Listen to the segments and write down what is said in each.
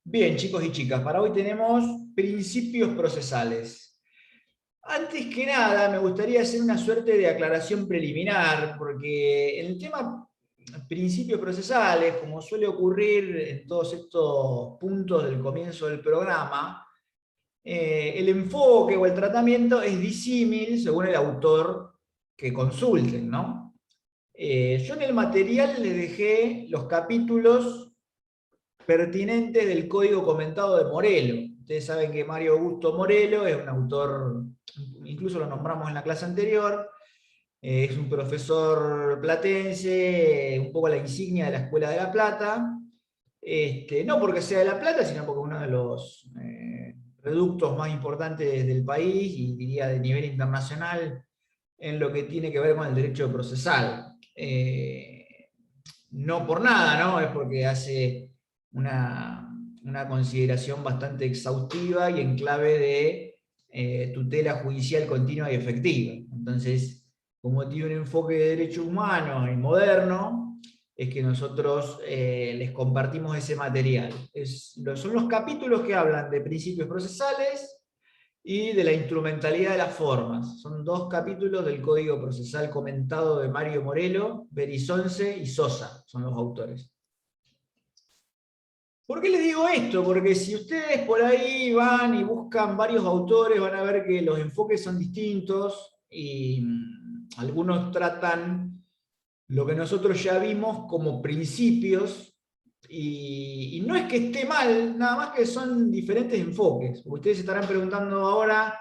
Bien, chicos y chicas, para hoy tenemos principios procesales. Antes que nada, me gustaría hacer una suerte de aclaración preliminar, porque en el tema principios procesales, como suele ocurrir en todos estos puntos del comienzo del programa, el enfoque o el tratamiento es disímil según el autor que consulten, ¿no? Yo en el material le dejé los capítulos pertinente del código comentado de Morelo. Ustedes saben que Mario Augusto Morelo es un autor, incluso lo nombramos en la clase anterior, es un profesor platense, un poco la insignia de la Escuela de La Plata, no porque sea de La Plata, sino porque es uno de los reductos más importantes del país y diría de nivel internacional en lo que tiene que ver con el derecho procesal. No por nada, ¿no? Es porque hace una consideración bastante exhaustiva y en clave de tutela judicial continua y efectiva. Entonces, como tiene un enfoque de derecho humano y moderno, es que nosotros les compartimos ese material. Son los capítulos que hablan de principios procesales y de la instrumentalidad de las formas. Son dos capítulos del Código Procesal comentado de Mario Morelo, Berizonce y Sosa, son los autores. ¿Por qué les digo esto? Porque si ustedes por ahí van y buscan varios autores, van a ver que los enfoques son distintos y algunos tratan lo que nosotros ya vimos como principios y no es que esté mal, nada más que son diferentes enfoques. Ustedes se estarán preguntando ahora,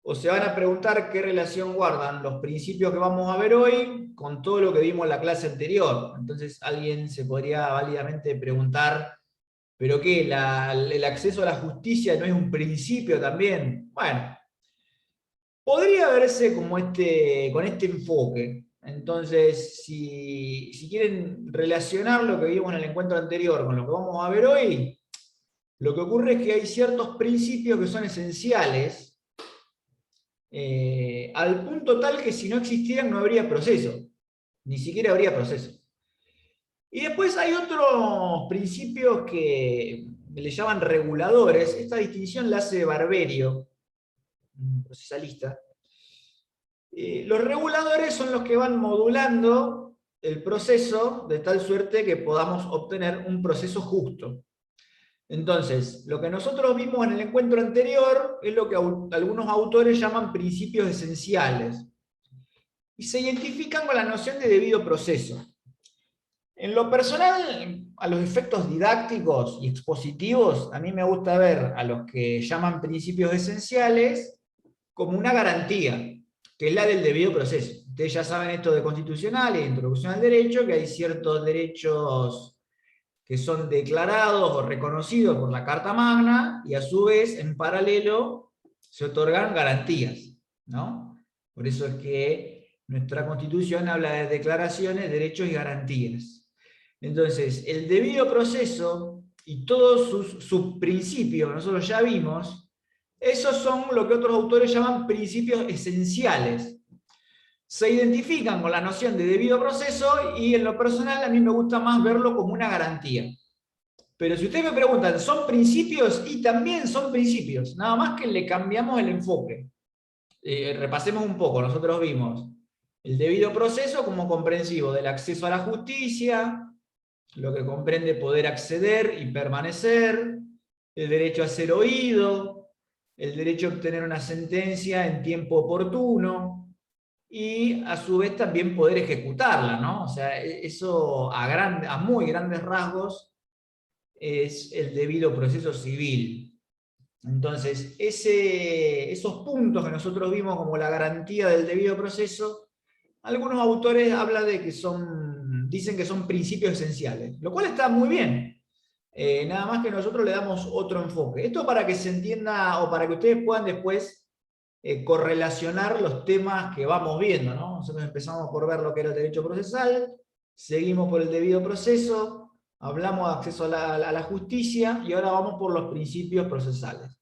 o se van a preguntar qué relación guardan los principios que vamos a ver hoy con todo lo que vimos en la clase anterior. Entonces alguien se podría válidamente preguntar, ¿pero qué? ¿El acceso a la justicia no es un principio también? Bueno, podría verse como con este enfoque. Entonces, si quieren relacionar lo que vimos en el encuentro anterior con lo que vamos a ver hoy, lo que ocurre es que hay ciertos principios que son esenciales, al punto tal que si no existieran no habría proceso, ni siquiera habría proceso. Y después hay otros principios que le llaman reguladores. Esta distinción la hace Barberio, un procesalista. Los reguladores son los que van modulando el proceso de tal suerte que podamos obtener un proceso justo. Entonces, lo que nosotros vimos en el encuentro anterior es lo que algunos autores llaman principios esenciales y se identifican con la noción de debido proceso. En lo personal, a los efectos didácticos y expositivos, a mí me gusta ver a los que llaman principios esenciales como una garantía, que es la del debido proceso. Ustedes ya saben esto de constitucional e introducción al derecho, que hay ciertos derechos que son declarados o reconocidos por la Carta Magna, y a su vez, en paralelo, se otorgan garantías, ¿no? Por eso es que nuestra Constitución habla de declaraciones, derechos y garantías. Entonces, el debido proceso y todos sus subprincipios, nosotros ya vimos, esos son lo que otros autores llaman principios esenciales. Se identifican con la noción de debido proceso y en lo personal a mí me gusta más verlo como una garantía. Pero si ustedes me preguntan, ¿son principios? Y también son principios, nada más que le cambiamos el enfoque. Repasemos un poco, nosotros vimos el debido proceso como comprensivo del acceso a la justicia, lo que comprende poder acceder y permanecer, el derecho a ser oído, el derecho a obtener una sentencia en tiempo oportuno, y a su vez también poder ejecutarla, ¿no? O sea, eso a muy grandes rasgos es el debido proceso civil. Entonces, esos puntos que nosotros vimos como la garantía del debido proceso, algunos autores hablan de que dicen que son principios esenciales, lo cual está muy bien. Nada más que nosotros le damos otro enfoque. Esto para que se entienda o para que ustedes puedan después correlacionar los temas que vamos viendo, ¿no? Nosotros empezamos por ver lo que era el derecho procesal, seguimos por el debido proceso, hablamos de acceso a la justicia y ahora vamos por los principios procesales.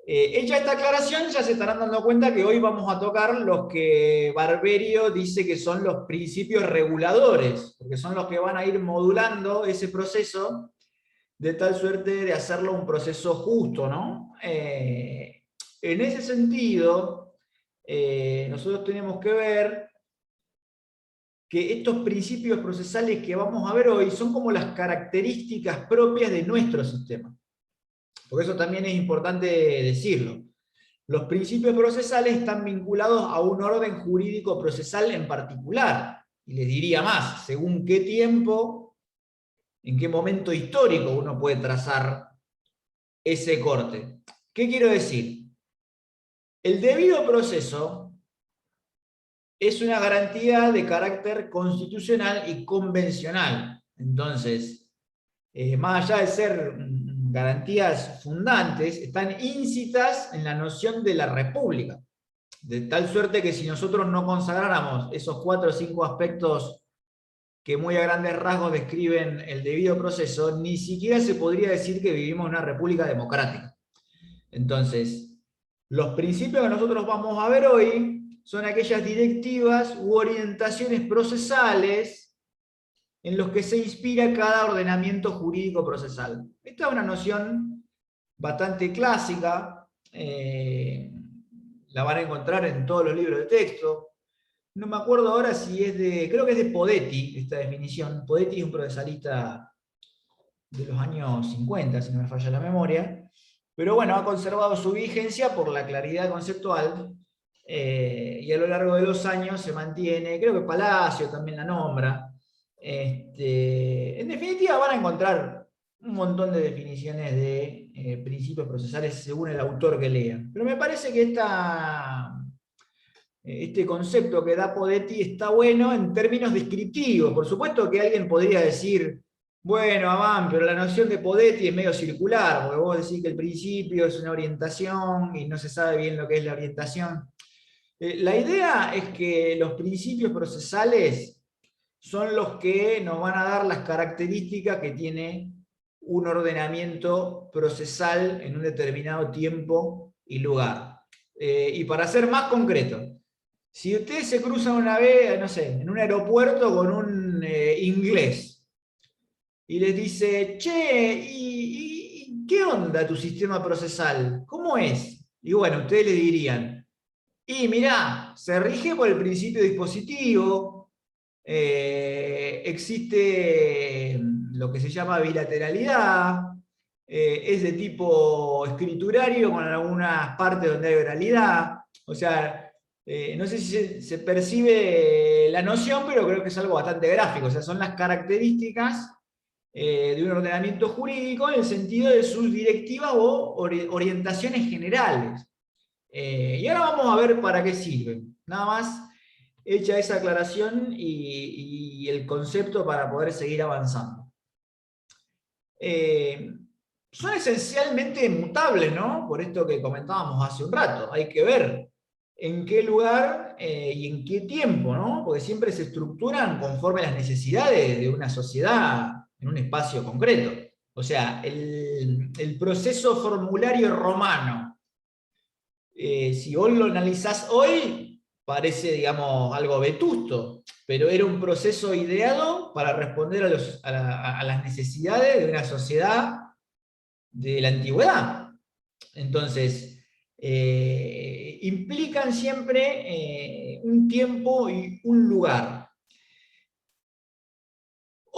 Hecha esta aclaración, ya se estarán dando cuenta que hoy vamos a tocar los que Barberio dice que son los principios reguladores, porque son los que van a ir modulando ese proceso de tal suerte de hacerlo un proceso justo, ¿no? En ese sentido, nosotros tenemos que ver que estos principios procesales que vamos a ver hoy son como las características propias de nuestro sistema. Por eso también es importante decirlo. Los principios procesales están vinculados a un orden jurídico procesal en particular. Y les diría más, según qué tiempo, en qué momento histórico uno puede trazar ese corte. ¿Qué quiero decir? El debido proceso es una garantía de carácter constitucional y convencional. Entonces, más allá de ser garantías fundantes, están íncitas en la noción de la república. De tal suerte que si nosotros no consagráramos esos 4 o 5 aspectos que muy a grandes rasgos describen el debido proceso, ni siquiera se podría decir que vivimos en una república democrática. Entonces, los principios que nosotros vamos a ver hoy son aquellas directivas u orientaciones procesales en los que se inspira cada ordenamiento jurídico procesal. Esta es una noción bastante clásica, la van a encontrar en todos los libros de texto. No me acuerdo ahora si es de, creo que es de Podetti, esta definición. Podetti es un procesalista de los años 50, si no me falla la memoria, pero bueno, ha conservado su vigencia por la claridad conceptual, y a lo largo de los años se mantiene, creo que Palacio también la nombra. En definitiva van a encontrar un montón de definiciones de principios procesales según el autor que lean. Pero me parece que este concepto que da Podetti está bueno en términos descriptivos. Por supuesto que alguien podría decir, bueno, Amán, pero la noción de Podetti es medio circular, porque vos decís que el principio es una orientación y no se sabe bien lo que es la orientación. La idea es que los principios procesales son los que nos van a dar las características que tiene un ordenamiento procesal en un determinado tiempo y lugar. Y para ser más concreto, si ustedes se cruzan una vez, no sé, en un aeropuerto con un inglés y les dice, che, ¿y qué onda tu sistema procesal? ¿Cómo es? Y bueno, ustedes le dirían, y mirá, se rige por el principio dispositivo, existe lo que se llama bilateralidad, es de tipo escriturario con algunas partes donde hay oralidad, o sea, no sé si se percibe la noción, pero creo que es algo bastante gráfico, o sea, son las características de un ordenamiento jurídico en el sentido de sus directivas o orientaciones generales. Y ahora vamos a ver para qué sirven. Nada más hecha esa aclaración y el concepto para poder seguir avanzando. Son esencialmente mutables, ¿no? Por esto que comentábamos hace un rato. Hay que ver en qué lugar y en qué tiempo, ¿no? Porque siempre se estructuran conforme a las necesidades de una sociedad en un espacio concreto. O sea, el proceso formulario romano, si vos lo analizás hoy, parece, digamos, algo vetusto, pero era un proceso ideado para responder a las necesidades de una sociedad de la antigüedad. Entonces, implican siempre un tiempo y un lugar.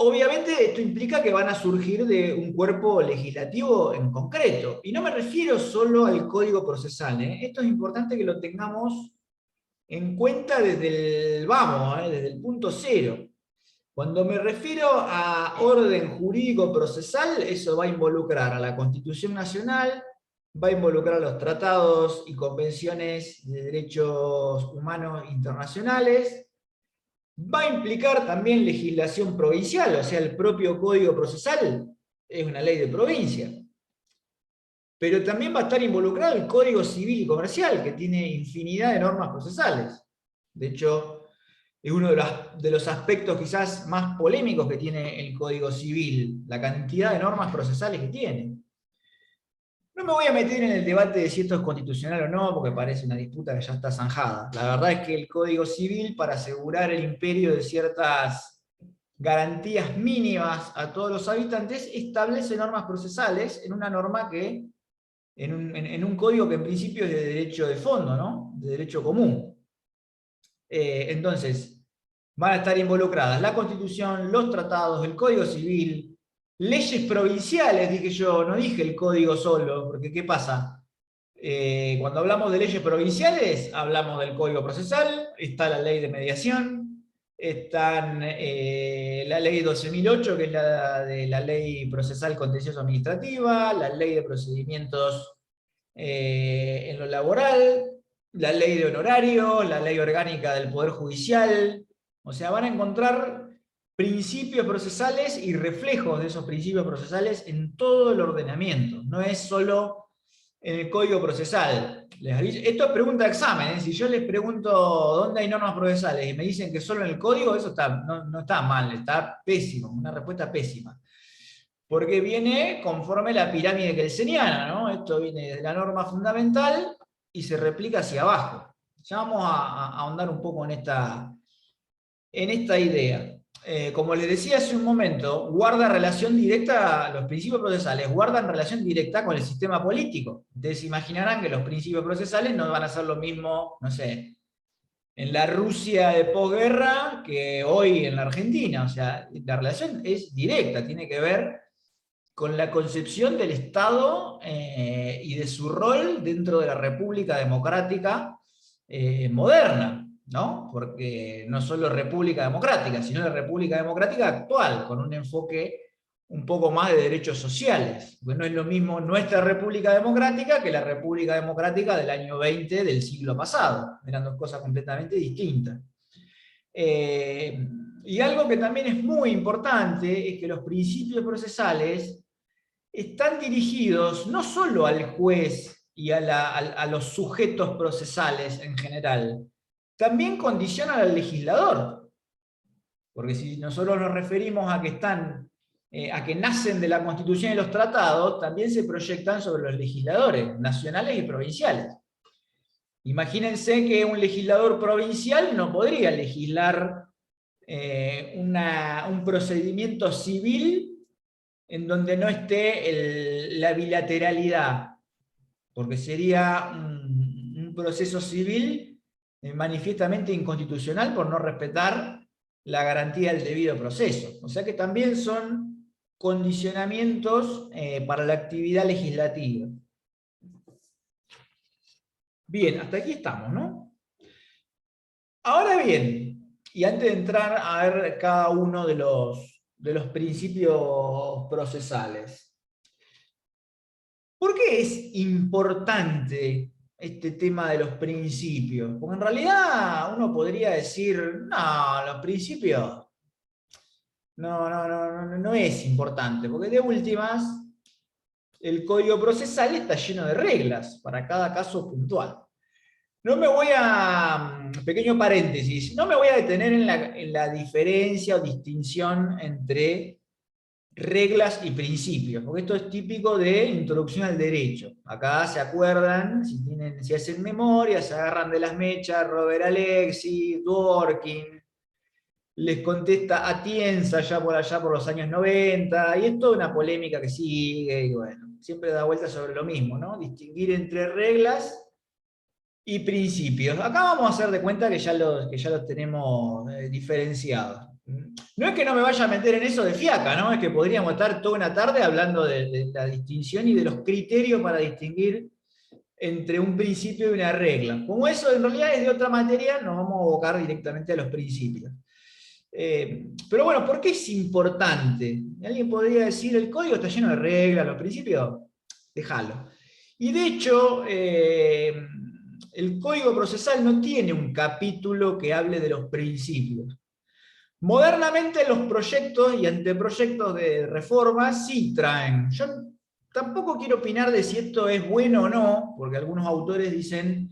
Obviamente esto implica que van a surgir de un cuerpo legislativo en concreto. Y no me refiero solo al Código Procesal. Esto es importante que lo tengamos en cuenta desde desde el punto cero. Cuando me refiero a orden jurídico procesal, eso va a involucrar a la Constitución Nacional, va a involucrar a los tratados y convenciones de derechos humanos internacionales, va a implicar también legislación provincial, o sea, el propio Código Procesal es una ley de provincia. Pero también va a estar involucrado el Código Civil y Comercial, que tiene infinidad de normas procesales. De hecho, es uno de los aspectos quizás más polémicos que tiene el Código Civil, la cantidad de normas procesales que tiene. No me voy a meter en el debate de si esto es constitucional o no, porque parece una disputa que ya está zanjada. La verdad es que el Código Civil, para asegurar el imperio de ciertas garantías mínimas a todos los habitantes, establece normas procesales en una norma que, en un código que en principio es de derecho de fondo, ¿no? De derecho común. Entonces, van a estar involucradas la Constitución, los tratados, el Código Civil, leyes provinciales, dije yo, no dije el código solo, porque ¿qué pasa? Cuando hablamos de leyes provinciales, hablamos del Código Procesal, está la ley de mediación, están la ley 12.008, que es la de la ley procesal contencioso administrativa, la ley de procedimientos en lo laboral, la ley de honorarios, la ley orgánica del Poder Judicial. O sea, van a encontrar principios procesales y reflejos de esos principios procesales en todo el ordenamiento. No es solo en el Código Procesal. Esto es pregunta de examen, ¿eh? Si yo les pregunto dónde hay normas procesales y me dicen que solo en el Código, eso no está mal, está pésimo, una respuesta pésima. Porque viene conforme la pirámide kelseniana, ¿no? Esto viene de la norma fundamental y se replica hacia abajo. Ya vamos a ahondar un poco en esta idea. Como les decía hace un momento, guarda relación directa, los principios procesales guardan relación directa con el sistema político. Ustedes imaginarán que los principios procesales no van a ser lo mismo, no sé, en la Rusia de posguerra que hoy en la Argentina. O sea, la relación es directa, tiene que ver con la concepción del Estado y de su rol dentro de la República Democrática moderna, ¿no? Porque no solo República Democrática, sino la República Democrática actual, con un enfoque un poco más de derechos sociales. Pues no es lo mismo nuestra República Democrática que la República Democrática del año 20 del siglo pasado. Eran dos cosas completamente distintas. Y algo que también es muy importante es que los principios procesales están dirigidos no solo al juez y a los sujetos procesales en general, también condicionan al legislador. Porque si nosotros nos referimos a que a que nacen de la Constitución y los tratados, también se proyectan sobre los legisladores nacionales y provinciales. Imagínense que un legislador provincial no podría legislar un procedimiento civil en donde no esté la bilateralidad, porque sería un proceso civil manifiestamente inconstitucional por no respetar la garantía del debido proceso. O sea que también son condicionamientos para la actividad legislativa. Bien, hasta aquí estamos, ¿no? Ahora bien, y antes de entrar a ver cada uno de los principios procesales, ¿por qué es importante este tema de los principios? Porque en realidad uno podría decir, no, los principios no es importante, porque de últimas el código procesal está lleno de reglas para cada caso puntual. No me voy pequeño paréntesis, no me voy a detener en la diferencia o distinción entre reglas y principios, porque esto es típico de introducción al derecho. Acá se acuerdan, si hacen memoria, se agarran de las mechas, Robert Alexis, Dworkin, les contesta Atienza ya por allá por los años 90, y es toda una polémica que sigue, y bueno, siempre da vuelta sobre lo mismo, ¿no? Distinguir entre reglas y principios. Acá vamos a hacer de cuenta que ya los tenemos diferenciados. No es que no me vaya a meter en eso de fiaca, ¿no? Es que podríamos estar toda una tarde hablando de la distinción y de los criterios para distinguir entre un principio y una regla. Como eso en realidad es de otra materia, nos vamos a abocar directamente a los principios. Pero bueno, ¿por qué es importante? Alguien podría decir, el código está lleno de reglas, los principios, déjalo. Y de hecho, el código procesal no tiene un capítulo que hable de los principios. Modernamente los proyectos y anteproyectos de reforma sí traen. Yo tampoco quiero opinar de si esto es bueno o no, porque algunos autores dicen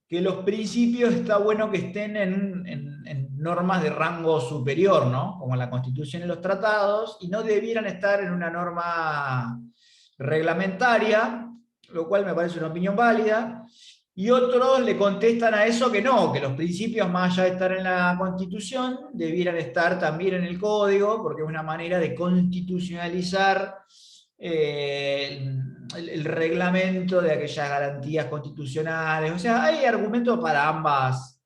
que los principios está bueno que estén en normas de rango superior, ¿no? Como la Constitución y los tratados, y no debieran estar en una norma reglamentaria, lo cual me parece una opinión válida. Y otros le contestan a eso que no, que los principios, más allá de estar en la Constitución, debieran estar también en el Código, porque es una manera de constitucionalizar el reglamento de aquellas garantías constitucionales. O sea, hay argumentos para ambas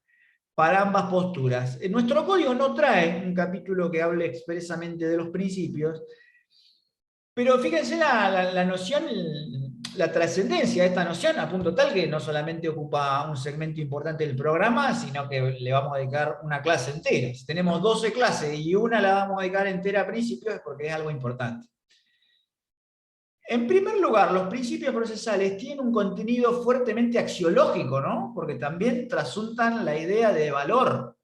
posturas. Nuestro código no trae un capítulo que hable expresamente de los principios, pero fíjense la noción, la trascendencia de esta noción, a punto tal que no solamente ocupa un segmento importante del programa, sino que le vamos a dedicar una clase entera. Si tenemos 12 clases y una la vamos a dedicar entera a principios, es porque es algo importante. En primer lugar, los principios procesales tienen un contenido fuertemente axiológico, ¿no? Porque también trasuntan la idea de valor,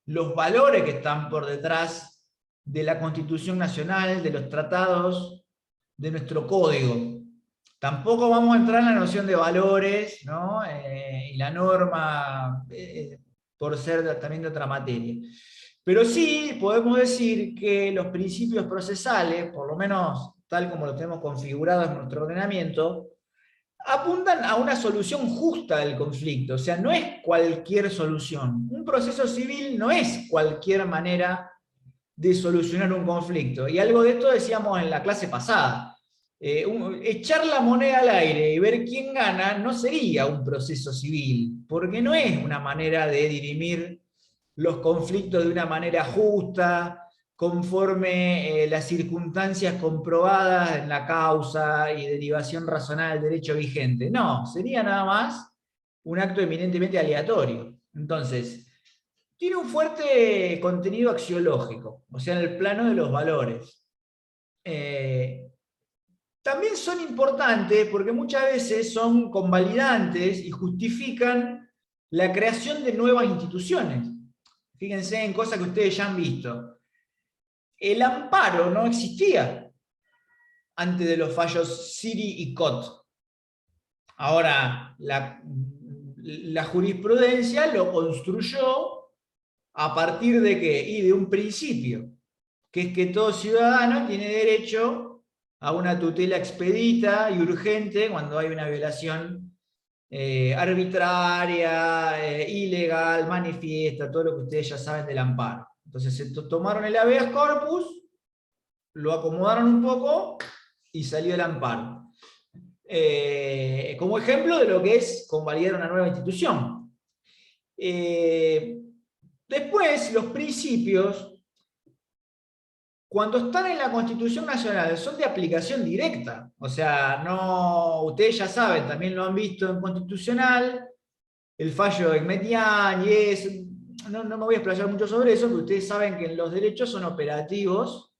los valores que están por detrás de la Constitución Nacional, de los tratados, de nuestro código. Tampoco vamos a entrar en la noción de valores, ¿no? Y la norma, por ser también de otra materia. Pero sí podemos decir que los principios procesales, por lo menos tal como lo tenemos configurado en nuestro ordenamiento, apuntan a una solución justa del conflicto. O sea, no es cualquier solución. Un proceso civil no es cualquier manera de solucionar un conflicto. Y algo de esto decíamos en la clase pasada. Echar la moneda al aire y ver quién gana no sería un proceso civil, porque no es una manera de dirimir los conflictos de una manera justa, conforme las circunstancias comprobadas en la causa y derivación razonada del derecho vigente. No, sería nada más un acto eminentemente aleatorio. Entonces, tiene un fuerte contenido axiológico, o sea, en el plano de los valores. También son importantes porque muchas veces son convalidantes y justifican la creación de nuevas instituciones. Fíjense en cosas que ustedes ya han visto. El amparo no existía antes de los fallos Siri y Cot. Ahora, la jurisprudencia lo construyó a partir de qué? Y de un principio, que es que todo ciudadano tiene derecho a una tutela expedita y urgente cuando hay una violación arbitraria, ilegal, manifiesta, todo lo que ustedes ya saben del amparo. Entonces se tomaron el habeas corpus, lo acomodaron un poco y salió el amparo. Como ejemplo de lo que es convalidar una nueva institución. Después, los principios, cuando están en la Constitución Nacional, son de aplicación directa. O sea, no, ustedes ya saben, también lo han visto en Constitucional, el fallo de Metián y eso. No me voy a explayar mucho sobre eso, porque ustedes saben que los derechos son operativos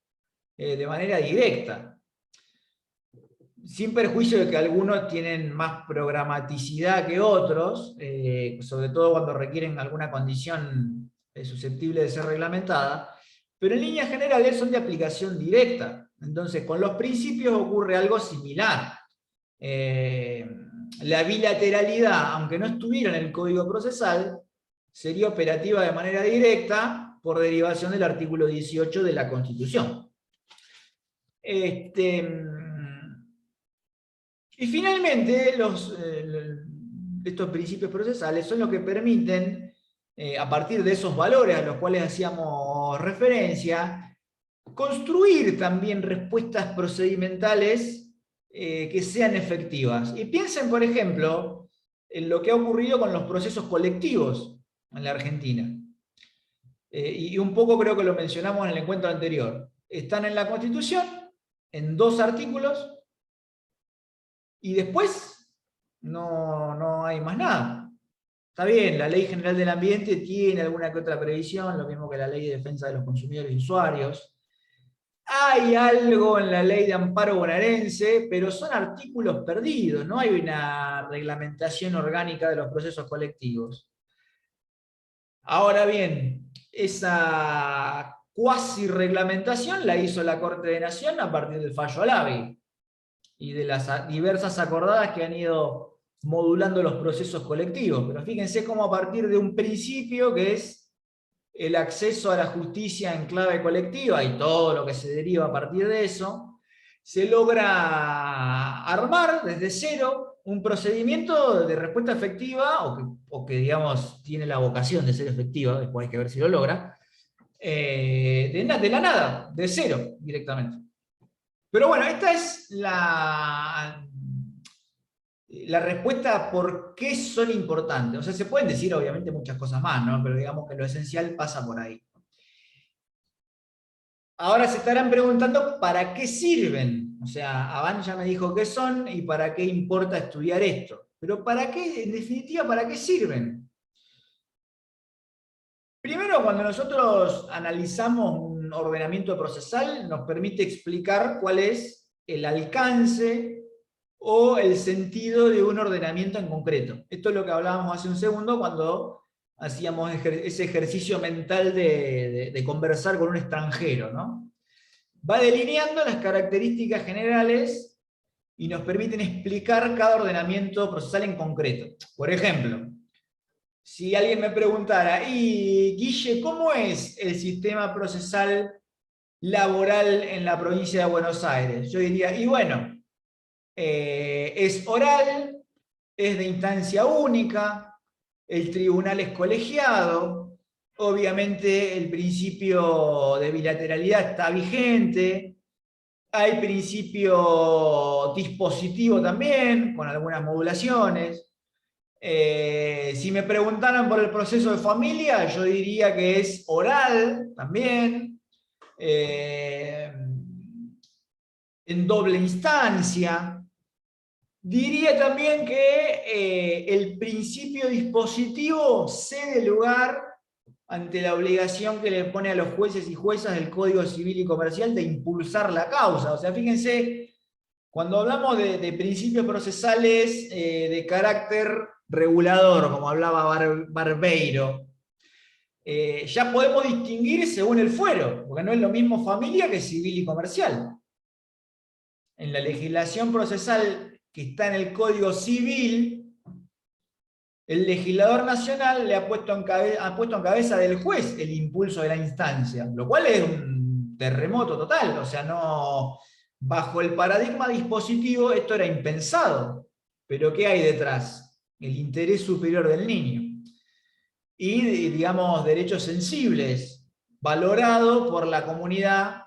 de manera directa. Sin perjuicio de que algunos tienen más programaticidad que otros, sobre todo cuando requieren alguna condición susceptible de ser reglamentada, pero en líneas generales son de aplicación directa. Entonces, con los principios ocurre algo similar. La bilateralidad, aunque no estuviera en el Código Procesal, sería operativa de manera directa por derivación del artículo 18 de la Constitución. Y finalmente, estos principios procesales son los que permiten, a partir de esos valores a los cuales hacíamos referencia, construir también respuestas procedimentales que sean efectivas. Y piensen, por ejemplo, en lo que ha ocurrido con los procesos colectivos en la Argentina. Y un poco creo que lo mencionamos en el encuentro anterior. Están en la Constitución, en 2 artículos, y después no hay más nada. Está bien, la Ley General del Ambiente tiene alguna que otra previsión, lo mismo que la Ley de Defensa de los Consumidores y Usuarios. Hay algo en la Ley de Amparo Bonaerense, pero son artículos perdidos, no hay una reglamentación orgánica de los procesos colectivos. Ahora bien, esa cuasi reglamentación la hizo la Corte de Nación a partir del fallo Alavi y de las diversas acordadas que han ido modulando los procesos colectivos. Pero fíjense cómo a partir de un principio que es el acceso a la justicia en clave colectiva y todo lo que se deriva a partir de eso, se logra armar desde cero un procedimiento de respuesta efectiva, digamos, tiene la vocación de ser efectiva, después hay que ver si lo logra, de la nada, de cero directamente. Pero bueno, esta es la respuesta a por qué son importantes. O sea, se pueden decir obviamente muchas cosas más, ¿no? Pero digamos que lo esencial pasa por ahí. Ahora se estarán preguntando ¿para qué sirven? O sea, Avan ya me dijo qué son y para qué importa estudiar esto. Pero ¿para qué, en definitiva, para qué sirven? Primero, cuando nosotros analizamos un ordenamiento procesal, nos permite explicar cuál es el alcance o el sentido de un ordenamiento en concreto. Esto es lo que hablábamos hace un segundo cuando hacíamos ese ejercicio mental de conversar con un extranjero, ¿no? Va delineando las características generales y nos permiten explicar cada ordenamiento procesal en concreto. Por ejemplo, si alguien me preguntara, y Guille, ¿cómo es el sistema procesal laboral en la provincia de Buenos Aires? Yo diría, y bueno, es oral, es de instancia única, el tribunal es colegiado, obviamente el principio de bilateralidad está vigente, hay principio dispositivo también, con algunas modulaciones. Si me preguntaran por el proceso de familia, yo diría que es oral también, en doble instancia. Diría también que el principio dispositivo cede lugar ante la obligación que le pone a los jueces y juezas del Código Civil y Comercial de impulsar la causa. O sea, fíjense, cuando hablamos de principios procesales de carácter regulador, como hablaba Barbeiro, ya podemos distinguir según el fuero, porque no es lo mismo familia que civil y comercial. En la legislación procesal que está en el Código Civil, el legislador nacional le ha puesto en cabeza del juez el impulso de la instancia, lo cual es un terremoto total. O sea, no, bajo el paradigma dispositivo esto era impensado. Pero ¿qué hay detrás? El interés superior del niño. Y, digamos, derechos sensibles, valorado por la comunidad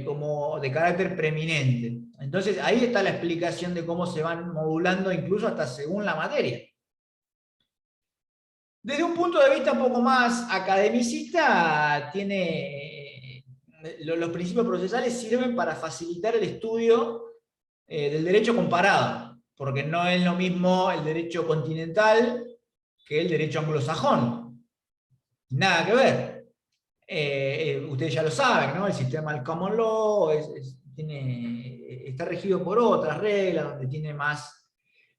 como de carácter preeminente. Entonces, ahí está la explicación de cómo se van modulando, incluso hasta según la materia. Desde un punto de vista un poco más academicista, los principios procesales sirven para facilitar el estudio del derecho comparado, porque no es lo mismo el derecho continental que el derecho anglosajón. Nada que ver. Ustedes ya lo saben, ¿no? El sistema del common law está regido por otras reglas, donde tiene más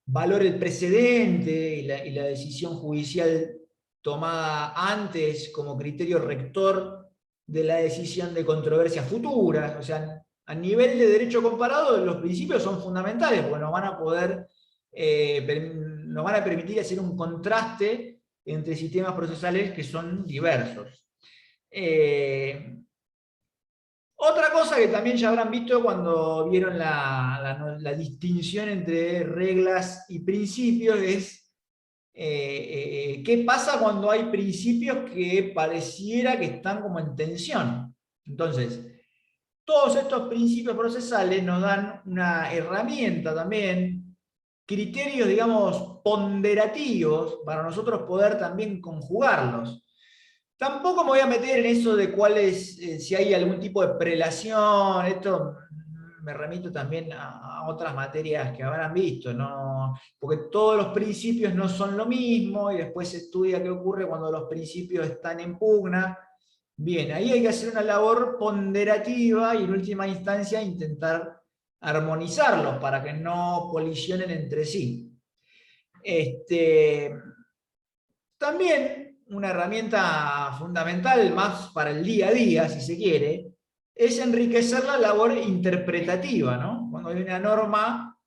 valor el precedente y la decisión judicial tomada antes como criterio rector de la decisión de controversias futuras. O sea, a nivel de derecho comparado, los principios son fundamentales, porque nos van a permitir hacer un contraste entre sistemas procesales que son diversos. Otra cosa que también ya habrán visto cuando vieron la distinción entre reglas y principios es qué pasa cuando hay principios que pareciera que están como en tensión. Entonces, todos estos principios procesales nos dan una herramienta también, criterios, digamos, ponderativos para nosotros poder también conjugarlos. Tampoco me voy a meter en eso de cuál es, si hay algún tipo de prelación. Esto me remito también a otras materias que habrán visto, ¿no? Porque todos los principios no son lo mismo y después se estudia qué ocurre cuando los principios están en pugna. Bien, ahí hay que hacer una labor ponderativa y en última instancia intentar armonizarlos para que no colisionen entre sí. También una herramienta fundamental más para el día a día, si se quiere, es enriquecer la labor interpretativa, ¿no? Cuando hay una norma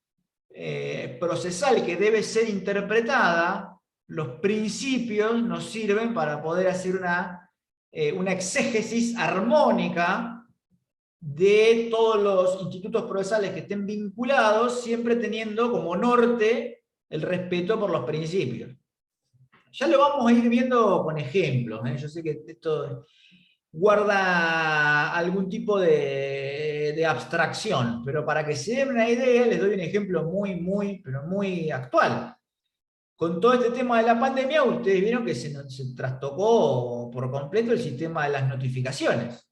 procesal que debe ser interpretada, los principios nos sirven para poder hacer una exégesis armónica de todos los institutos procesales que estén vinculados, siempre teniendo como norte el respeto por los principios. Ya lo vamos a ir viendo con ejemplos, ¿eh? Yo sé que esto guarda algún tipo de abstracción, pero para que se den una idea, les doy un ejemplo pero muy actual. Con todo este tema de la pandemia, ustedes vieron que se trastocó por completo el sistema de las notificaciones.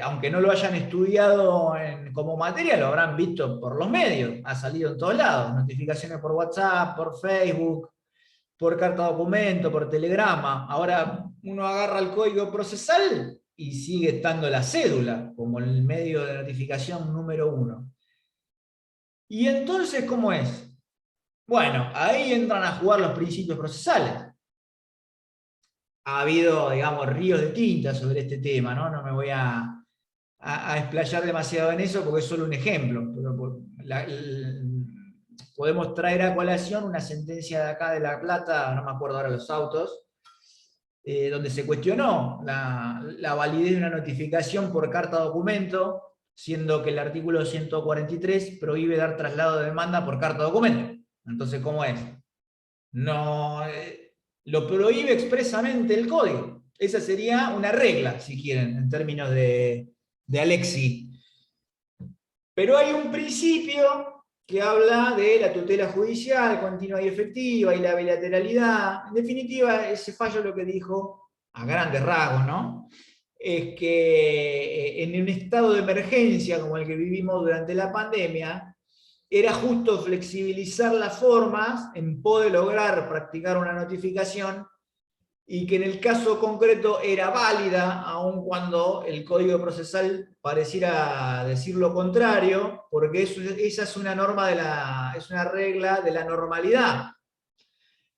Aunque no lo hayan estudiado como materia, lo habrán visto por los medios, ha salido en todos lados, notificaciones por WhatsApp, por Facebook, por carta documento, por telegrama. Ahora uno agarra el código procesal y sigue estando la cédula como el medio de notificación número 1. ¿Y entonces cómo es? Bueno, ahí entran a jugar los principios procesales. Ha habido, digamos, ríos de tinta sobre este tema, ¿no? No me voy a explayar demasiado en eso porque es solo un ejemplo. Pero podemos traer a colación una sentencia de acá de La Plata, no me acuerdo ahora los autos, donde se cuestionó la validez de una notificación por carta documento, siendo que el artículo 143 prohíbe dar traslado de demanda por carta documento. Entonces, ¿cómo es? No, lo prohíbe expresamente el código. Esa sería una regla, si quieren, en términos de Alexi. Pero hay un principio que habla de la tutela judicial continua y efectiva y la bilateralidad. En definitiva, ese fallo lo que dijo, a grandes rasgos, ¿no? Es que en un estado de emergencia como el que vivimos durante la pandemia, era justo flexibilizar las formas en poder lograr practicar una notificación y que en el caso concreto era válida, aun cuando el código procesal pareciera decir lo contrario, porque esa es una norma es una regla de la normalidad.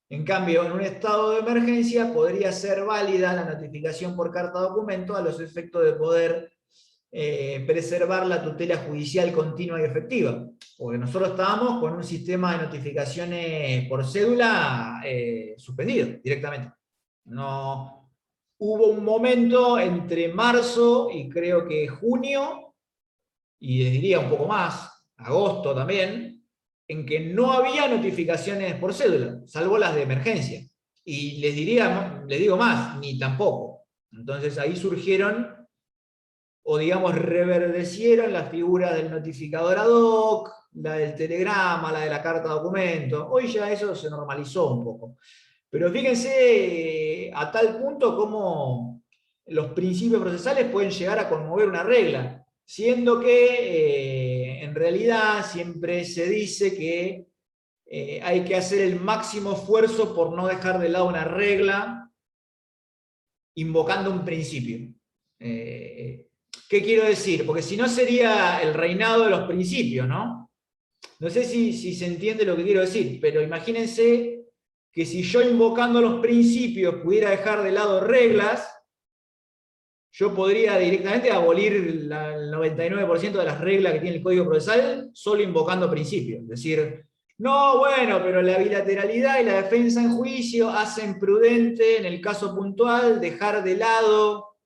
En cambio, en un estado de emergencia podría ser válida la notificación por carta documento a los efectos de poder preservar la tutela judicial continua y efectiva. Porque nosotros estábamos con un sistema de notificaciones por cédula suspendido directamente. No, hubo un momento entre marzo y creo que junio, y les diría un poco más, agosto también, en que no había notificaciones por cédula, salvo las de emergencia. Y les digo más, ni tampoco. Entonces ahí surgieron, o digamos reverdecieron las figuras del notificador ad hoc, la del telegrama, la de la carta documento. Hoy ya eso se normalizó un poco. Pero fíjense a tal punto como los principios procesales pueden llegar a conmover una regla, siendo que en realidad siempre se dice que hay que hacer el máximo esfuerzo por no dejar de lado una regla invocando un principio. ¿Qué quiero decir? Porque si no sería el reinado de los principios, ¿no? No sé si se entiende lo que quiero decir, pero imagínense que si yo invocando los principios pudiera dejar de lado reglas, yo podría directamente abolir el 99% de las reglas que tiene el Código Procesal solo invocando principios. Es decir, no, bueno, pero la bilateralidad y la defensa en juicio hacen prudente, en el caso puntual, dejar de lado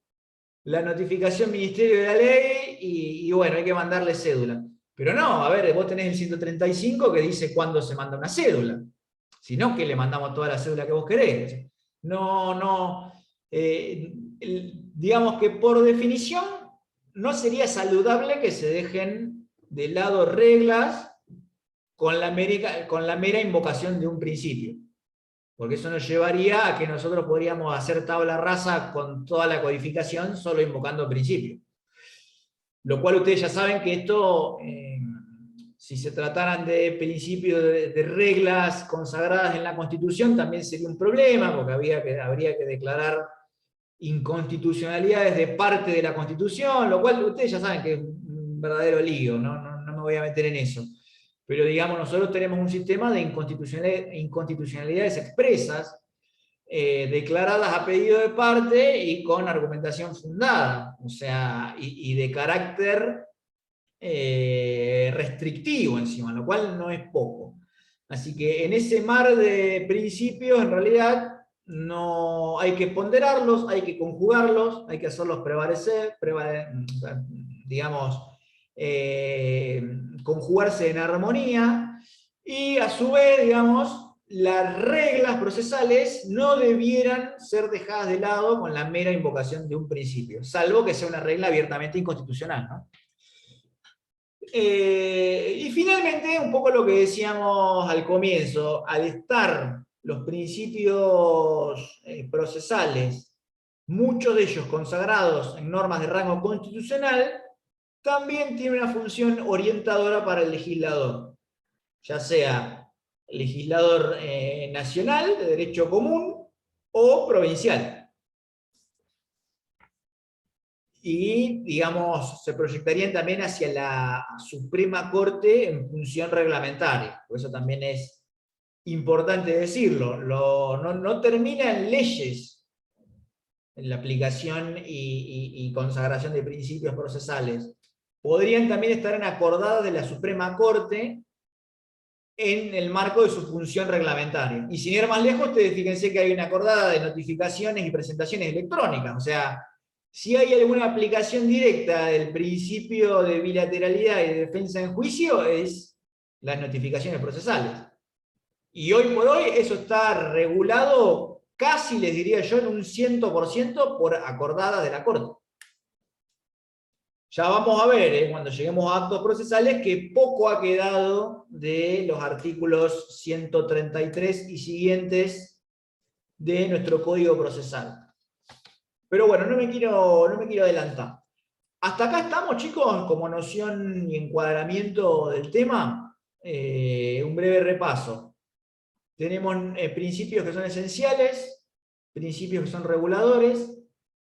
la notificación Ministerio de la Ley y bueno, hay que mandarle cédula. Pero no, a ver, vos tenés el 135 que dice cuándo se manda una cédula. Si no, que le mandamos toda la cédula que vos querés. No, digamos que por definición no sería saludable que se dejen de lado reglas con la mera invocación de un principio. Porque eso nos llevaría a que nosotros podríamos hacer tabla rasa con toda la codificación solo invocando principios. Lo cual ustedes ya saben que esto, si se trataran de principios de reglas consagradas en la Constitución, también sería un problema, porque habría que declarar inconstitucionalidades de parte de la Constitución, lo cual ustedes ya saben que es un verdadero lío, no me voy a meter en eso. Pero digamos, nosotros tenemos un sistema de inconstitucionalidades expresas, declaradas a pedido de parte y con argumentación fundada, o sea, y de carácter restrictivo encima, lo cual no es poco. Así que en ese mar de principios, en realidad, no hay que ponderarlos, hay que conjugarlos, hay que hacerlos prevalecer, digamos, conjugarse en armonía, y a su vez, digamos, las reglas procesales no debieran ser dejadas de lado con la mera invocación de un principio, salvo que sea una regla abiertamente inconstitucional, ¿no? Y finalmente, un poco lo que decíamos al comienzo, al estar los principios procesales, muchos de ellos consagrados en normas de rango constitucional, también tiene una función orientadora para el legislador, ya sea legislador nacional de derecho común o provincial. Y, digamos, se proyectarían también hacia la Suprema Corte en función reglamentaria. Por eso también es importante decirlo. No termina en leyes en la aplicación y consagración de principios procesales. Podrían también estar en acordadas de la Suprema Corte en el marco de su función reglamentaria. Y sin ir más lejos, ustedes fíjense que hay una acordada de notificaciones y presentaciones electrónicas. O sea, si hay alguna aplicación directa del principio de bilateralidad y de defensa en juicio, es las notificaciones procesales. Y hoy por hoy eso está regulado casi, les diría yo, en un 100% por acordada de la Corte. Ya vamos a ver, cuando lleguemos a actos procesales, que poco ha quedado de los artículos 133 y siguientes de nuestro Código Procesal. Pero bueno, no me quiero adelantar. Hasta acá estamos, chicos, como noción y encuadramiento del tema. Un breve repaso. Tenemos principios que son esenciales, principios que son reguladores.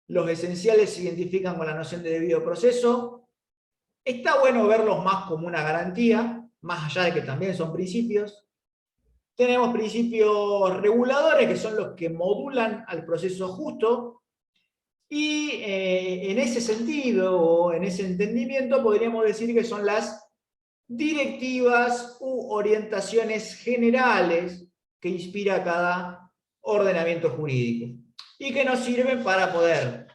Los esenciales se identifican con la noción de debido proceso. Está bueno verlos más como una garantía, más allá de que también son principios. Tenemos principios reguladores, que son los que modulan al proceso justo. Y en ese sentido, o en ese entendimiento, podríamos decir que son las directivas u orientaciones generales que inspira cada ordenamiento jurídico y que nos sirven para poder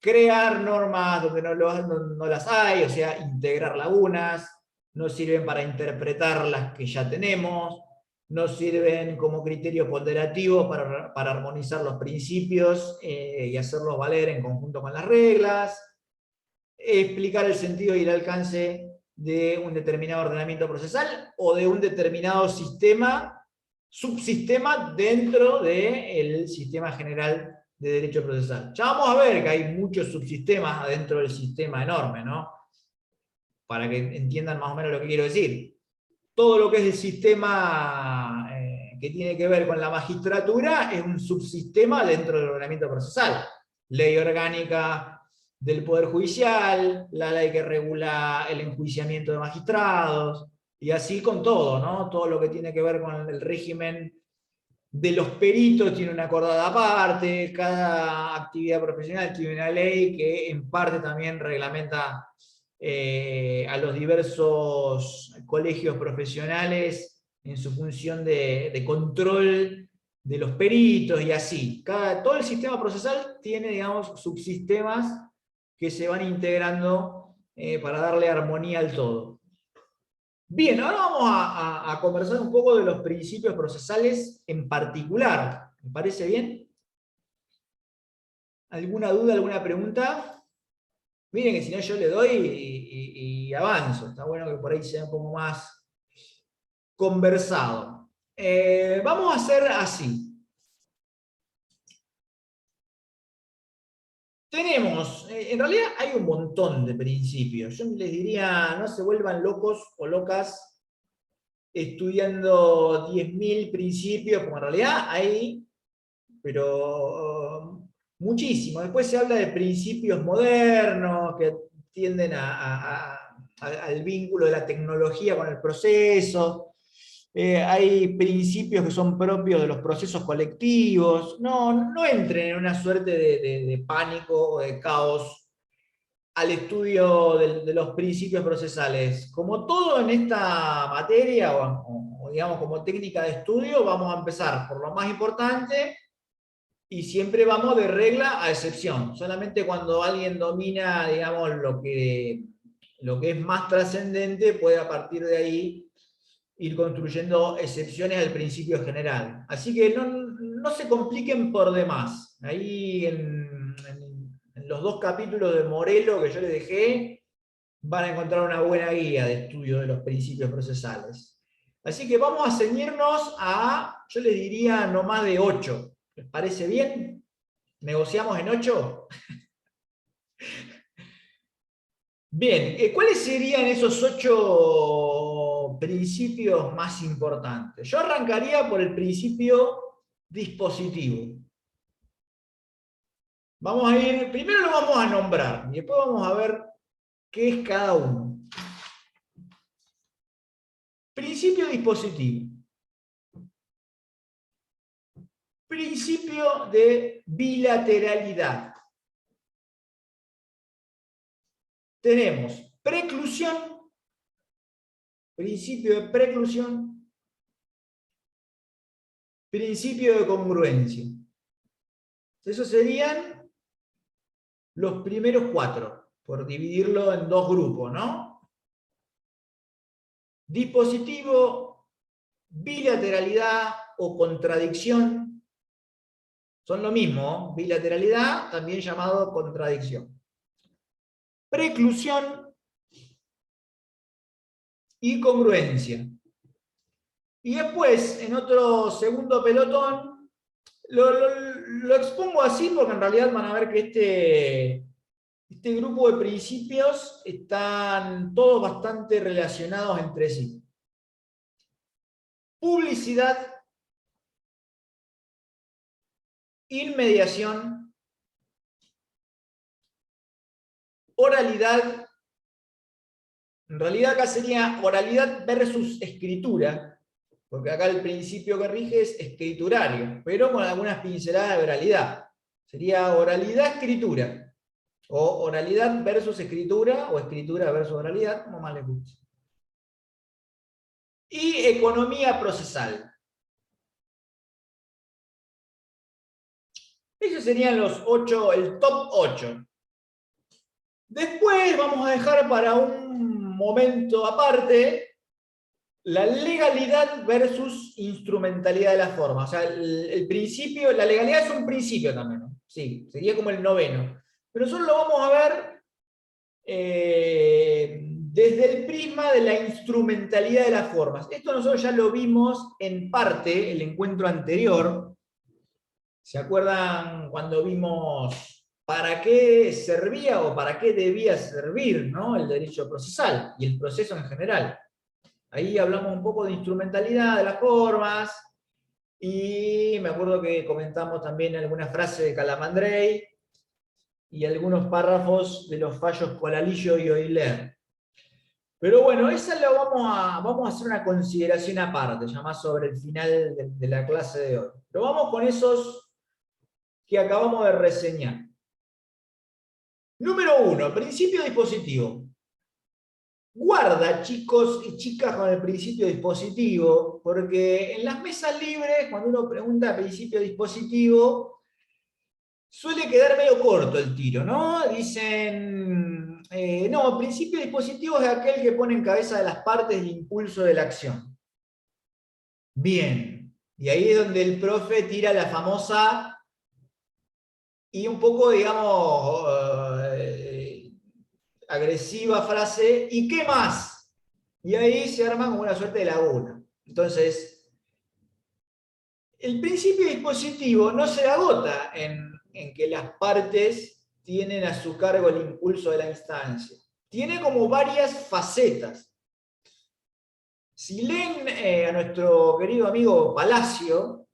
crear normas donde no las hay, o sea, integrar lagunas, nos sirven para interpretar las que ya tenemos, nos sirven como criterio ponderativo para armonizar los principios y hacerlos valer en conjunto con las reglas, explicar el sentido y el alcance de un determinado ordenamiento procesal o de un determinado sistema, subsistema dentro del sistema general de derecho procesal. Ya vamos a ver que hay muchos subsistemas adentro del sistema enorme, ¿no? Para que entiendan más o menos lo que quiero decir. Todo lo que es el sistema que tiene que ver con la magistratura es un subsistema dentro del ordenamiento procesal. Ley orgánica del Poder Judicial, la ley que regula el enjuiciamiento de magistrados, y así con todo, ¿no? Todo lo que tiene que ver con el régimen de los peritos tiene una acordada aparte, cada actividad profesional tiene una ley que en parte también reglamenta a los diversos colegios profesionales en su función de control de los peritos y así. Todo el sistema procesal tiene, digamos, subsistemas que se van integrando para darle armonía al todo. Bien, ahora vamos a conversar un poco de los principios procesales en particular. ¿Me parece bien? ¿Alguna duda, alguna pregunta? Miren que si no yo le doy y avanzo. Está bueno que por ahí sea un poco más conversado. Vamos a hacer así. Tenemos, en realidad hay un montón de principios. Yo les diría, no se vuelvan locos o locas estudiando 10.000 principios, porque en realidad hay, pero muchísimo. Después se habla de principios modernos que tienden al vínculo de la tecnología con el proceso. Hay principios que son propios de los procesos colectivos. No entren en una suerte de pánico o de caos al estudio de los principios procesales. Como todo en esta materia, o digamos como técnica de estudio, vamos a empezar por lo más importante, y siempre vamos de regla a excepción. Solamente cuando alguien domina, digamos, lo que es más trascendente, puede a partir de ahí ir construyendo excepciones al principio general. Así que no se compliquen por demás. Ahí en los 2 capítulos de Morelo que yo les dejé, van a encontrar una buena guía de estudio de los principios procesales. Así que vamos a ceñirnos a, yo les diría, no más de 8. ¿Les parece bien? ¿Negociamos en 8? Bien, ¿cuáles serían esos 8 principios más importantes? Yo arrancaría por el principio dispositivo. Vamos a ir, primero lo vamos a nombrar y después vamos a ver qué es cada uno. Principio dispositivo. Principio de bilateralidad. Tenemos preclusión, principio de preclusión, principio de congruencia. Esos serían los primeros 4, por dividirlo en 2 grupos, ¿no? Dispositivo, bilateralidad o contradicción. Son lo mismo, bilateralidad, también llamado contradicción. Preclusión y congruencia. Y después, en otro segundo pelotón, lo expongo así porque en realidad van a ver que este grupo de principios están todos bastante relacionados entre sí. Publicidad, inmediación, oralidad. En realidad acá sería oralidad versus escritura, porque acá el principio que rige es escriturario, pero con algunas pinceladas de oralidad. Sería oralidad-escritura, o oralidad versus escritura, o escritura versus oralidad, como más les guste. Y economía procesal. Esos serían los 8, el top 8. Después vamos a dejar para un momento aparte la legalidad versus instrumentalidad de la forma. O sea, el principio, la legalidad es un principio también, ¿no? Sí, sería como el 9º. Pero nosotros lo vamos a ver desde el prisma de la instrumentalidad de las formas. Esto nosotros ya lo vimos en parte el encuentro anterior. ¿Se acuerdan cuando vimos para qué servía o para qué debía servir, ¿no?, el derecho procesal y el proceso en general? Ahí hablamos un poco de instrumentalidad de las formas, y me acuerdo que comentamos también algunas frases de Calamandrei y algunos párrafos de los fallos Colalillo y Euler. Pero bueno, esa la vamos a hacer una consideración aparte, ya más sobre el final de la clase de hoy. Pero vamos con esos que acabamos de reseñar. Número 1, principio dispositivo. Guarda, chicos y chicas, con el principio dispositivo, porque en las mesas libres, cuando uno pregunta principio dispositivo, suele quedar medio corto el tiro, ¿no? Dicen, no, principio dispositivo es aquel que pone en cabeza de las partes el impulso de la acción. Bien, y ahí es donde el profe tira la famosa y un poco, digamos, agresiva frase, ¿y qué más? Y ahí se arma como una suerte de laguna. Entonces, el principio dispositivo no se agota en que las partes tienen a su cargo el impulso de la instancia. Tiene como varias facetas. Si leen a nuestro querido amigo Palacio,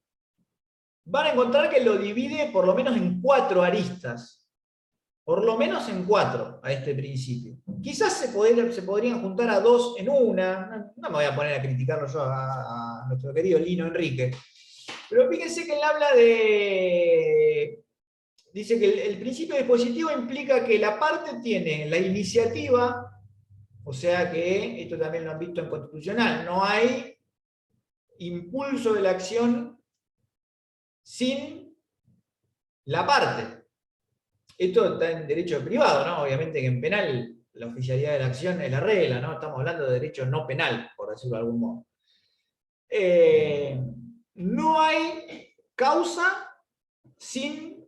van a encontrar que lo divide por lo menos en 4 aristas. Por lo menos en 4 a este principio. Quizás se podrían juntar a 2 en una. No me voy a poner a criticarlo yo a nuestro querido Lino Enrique. Pero fíjense que él habla de... Dice que el principio dispositivo implica que la parte tiene la iniciativa, o sea que, esto también lo han visto en constitucional, no hay impulso de la acción sin la parte. Esto está en derecho privado, ¿no? Obviamente que en penal la oficialidad de la acción es la regla, ¿no? Estamos hablando de derecho no penal, por decirlo de algún modo. No hay causa sin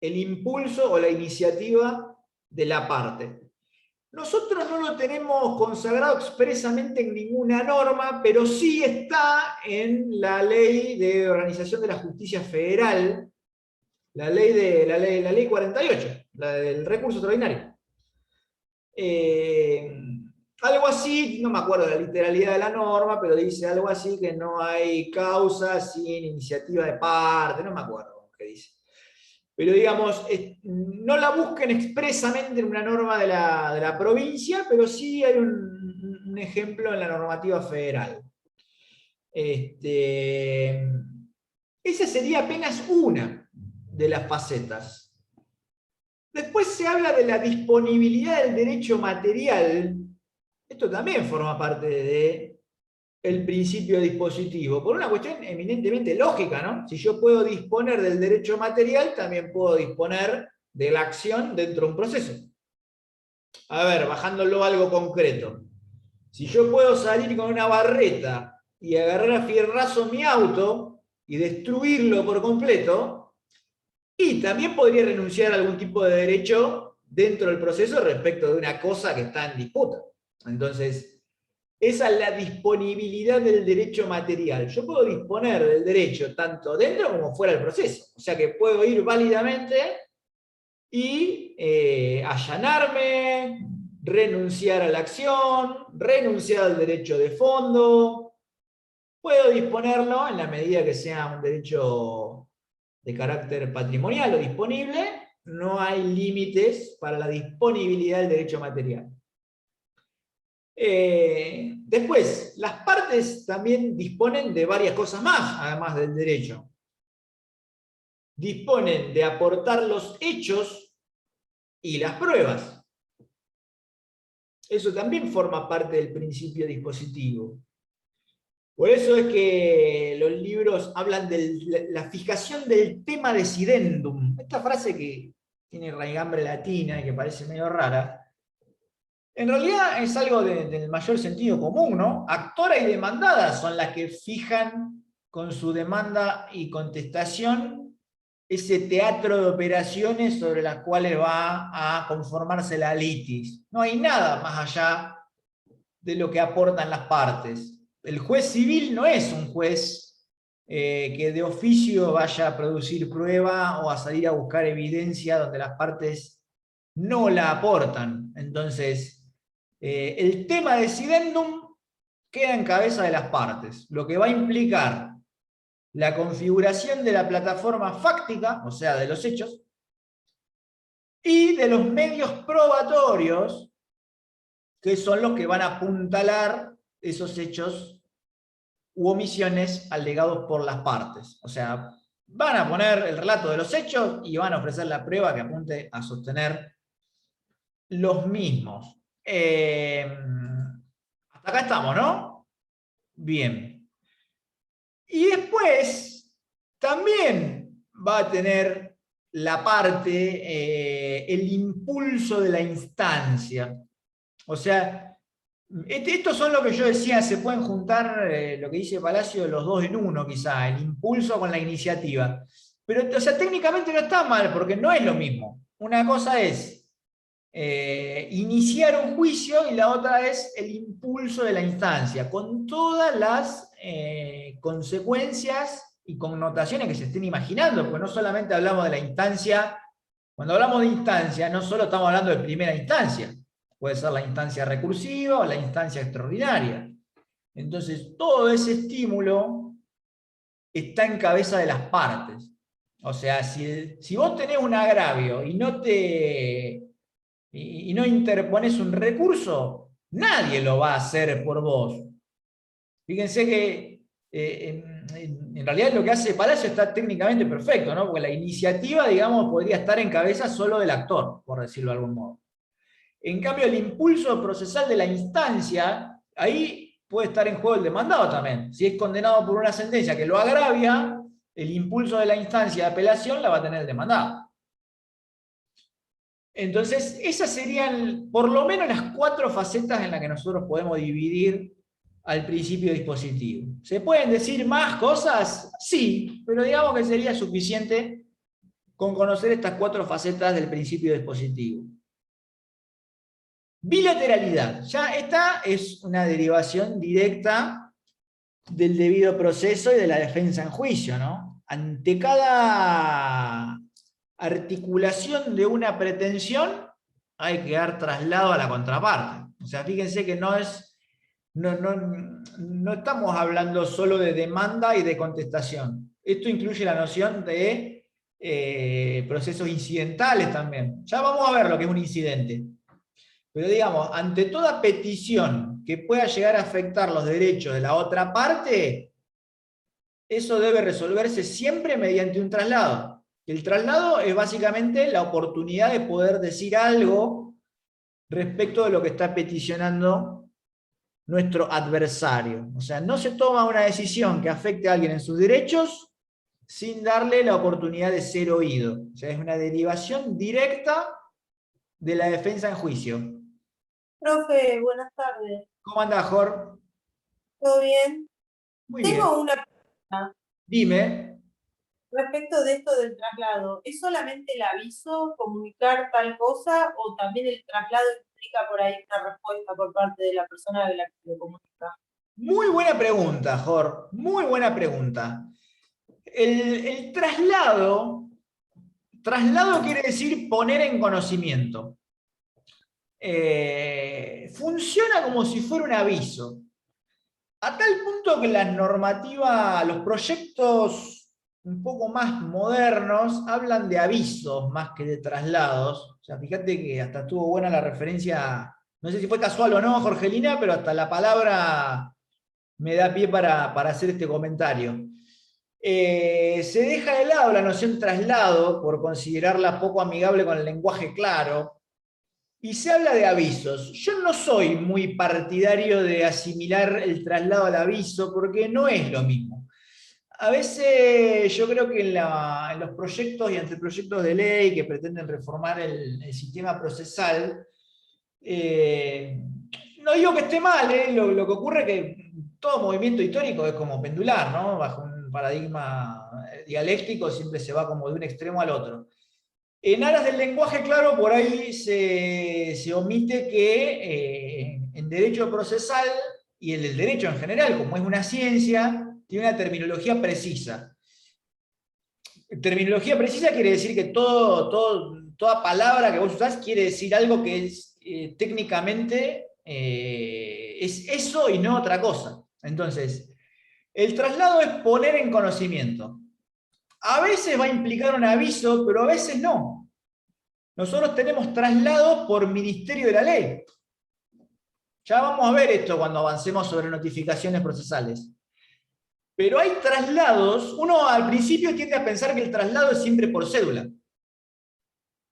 el impulso o la iniciativa de la parte. Nosotros no lo tenemos consagrado expresamente en ninguna norma, pero sí está en la Ley de Organización de la Justicia Federal, la ley 48, la del recurso extraordinario. Algo así, no me acuerdo de la literalidad de la norma, pero dice algo así que no hay causa sin iniciativa de parte, no me acuerdo qué dice. Pero digamos, no la busquen expresamente en una norma de la provincia, pero sí hay un ejemplo en la normativa federal. Esa sería apenas una de las facetas. Después se habla de la disponibilidad del derecho material. Esto también forma parte del principio dispositivo, por una cuestión eminentemente lógica, ¿no? Si yo puedo disponer del derecho material, también puedo disponer de la acción dentro de un proceso. A ver, bajándolo a algo concreto. Si yo puedo salir con una barreta y agarrar a fierrazo mi auto y destruirlo por completo, y también podría renunciar a algún tipo de derecho dentro del proceso respecto de una cosa que está en disputa. Entonces, esa es la disponibilidad del derecho material. Yo puedo disponer del derecho tanto dentro como fuera del proceso. O sea que puedo ir válidamente y allanarme, renunciar a la acción, renunciar al derecho de fondo. Puedo disponerlo en la medida que sea un derecho de carácter patrimonial o disponible. No hay límites para la disponibilidad del derecho material. Después, las partes también disponen de varias cosas más, además del derecho. Disponen de aportar los hechos y las pruebas. Eso también forma parte del principio dispositivo. Por eso es que los libros hablan de la fijación del tema decidendum. Esta frase que tiene raigambre latina y que parece medio rara, en realidad es algo del mayor sentido común, ¿no? Actora y demandada son las que fijan con su demanda y contestación ese teatro de operaciones sobre las cuales va a conformarse la litis. No hay nada más allá de lo que aportan las partes. El juez civil no es un juez que de oficio vaya a producir prueba o a salir a buscar evidencia donde las partes no la aportan. Entonces, el tema decidendum queda en cabeza de las partes, lo que va a implicar la configuración de la plataforma fáctica, o sea, de los hechos, y de los medios probatorios, que son los que van a apuntalar esos hechos u omisiones alegados por las partes. O sea, van a poner el relato de los hechos y van a ofrecer la prueba que apunte a sostener los mismos. Hasta acá estamos, ¿no? Bien. Y después también va a tener la parte, el impulso de la instancia. O sea, estos son lo que yo decía, se pueden juntar lo que dice Palacio, los dos en uno quizá, el impulso con la iniciativa. Pero, o sea, técnicamente no está mal, porque no es lo mismo. Una cosa es iniciar un juicio y la otra es el impulso de la instancia, con todas las consecuencias y connotaciones que se estén imaginando, porque no solamente hablamos de la instancia, cuando hablamos de instancia, no solo estamos hablando de primera instancia, puede ser la instancia recursiva o la instancia extraordinaria. Entonces, todo ese estímulo está en cabeza de las partes. O sea, si vos tenés un agravio y no interpones un recurso, nadie lo va a hacer por vos. Fíjense que en realidad lo que hace Palacio está técnicamente perfecto, ¿no? Porque la iniciativa, digamos, podría estar en cabeza solo del actor, por decirlo de algún modo. En cambio, el impulso procesal de la instancia, ahí puede estar en juego el demandado también. Si es condenado por una sentencia que lo agravia, el impulso de la instancia de apelación la va a tener el demandado. Entonces, esas serían por lo menos las 4 facetas en las que nosotros podemos dividir al principio dispositivo. ¿Se pueden decir más cosas? Sí, pero digamos que sería suficiente con conocer estas 4 facetas del principio dispositivo. Bilateralidad. Ya esta es una derivación directa del debido proceso y de la defensa en juicio, ¿no? Ante cada articulación de una pretensión hay que dar traslado a la contraparte. O sea, fíjense que no estamos hablando solo de demanda y de contestación. Esto incluye la noción de procesos incidentales también. Ya vamos a ver lo que es un incidente. Pero digamos, ante toda petición que pueda llegar a afectar los derechos de la otra parte, eso debe resolverse siempre mediante un traslado. El traslado es básicamente la oportunidad de poder decir algo respecto de lo que está peticionando nuestro adversario. O sea, no se toma una decisión que afecte a alguien en sus derechos sin darle la oportunidad de ser oído. O sea, es una derivación directa de la defensa en juicio. Profe, buenas tardes. ¿Cómo andás, Jor? ¿Todo bien? Muy bien. Tengo una pregunta Dime. respecto de esto del traslado. ¿Es solamente el aviso, comunicar tal cosa, o también el traslado implica por ahí una respuesta por parte de la persona de la que lo comunica? Muy buena pregunta, Jor. Muy buena pregunta. El traslado quiere decir poner en conocimiento. Funciona como si fuera un aviso. A tal punto que la normativa, los proyectos un poco más modernos hablan de avisos más que de traslados. O sea, fíjate que hasta estuvo buena la referencia, no sé si fue casual o no, Jorgelina, pero hasta la palabra me da pie para hacer este comentario. Se deja de lado la noción traslado por considerarla poco amigable con el lenguaje claro, y se habla de avisos. Yo no soy muy partidario de asimilar el traslado al aviso porque no es lo mismo. A veces yo creo que en los proyectos y anteproyectos de ley que pretenden reformar el sistema procesal, no digo que esté mal, lo que ocurre es que todo movimiento histórico es como pendular, ¿no? Bajo un paradigma dialéctico siempre se va como de un extremo al otro. En aras del lenguaje claro, por ahí se omite que en derecho procesal y en el derecho en general, como es una ciencia, tiene una terminología precisa. Terminología precisa quiere decir que toda palabra que vos usás quiere decir algo que es técnicamente es eso y no otra cosa. Entonces, el traslado es poner en conocimiento. A veces va a implicar un aviso, pero a veces no. Nosotros tenemos traslados por ministerio de la ley. Ya vamos a ver esto cuando avancemos sobre notificaciones procesales. Pero hay traslados, uno al principio tiende a pensar que el traslado es siempre por cédula.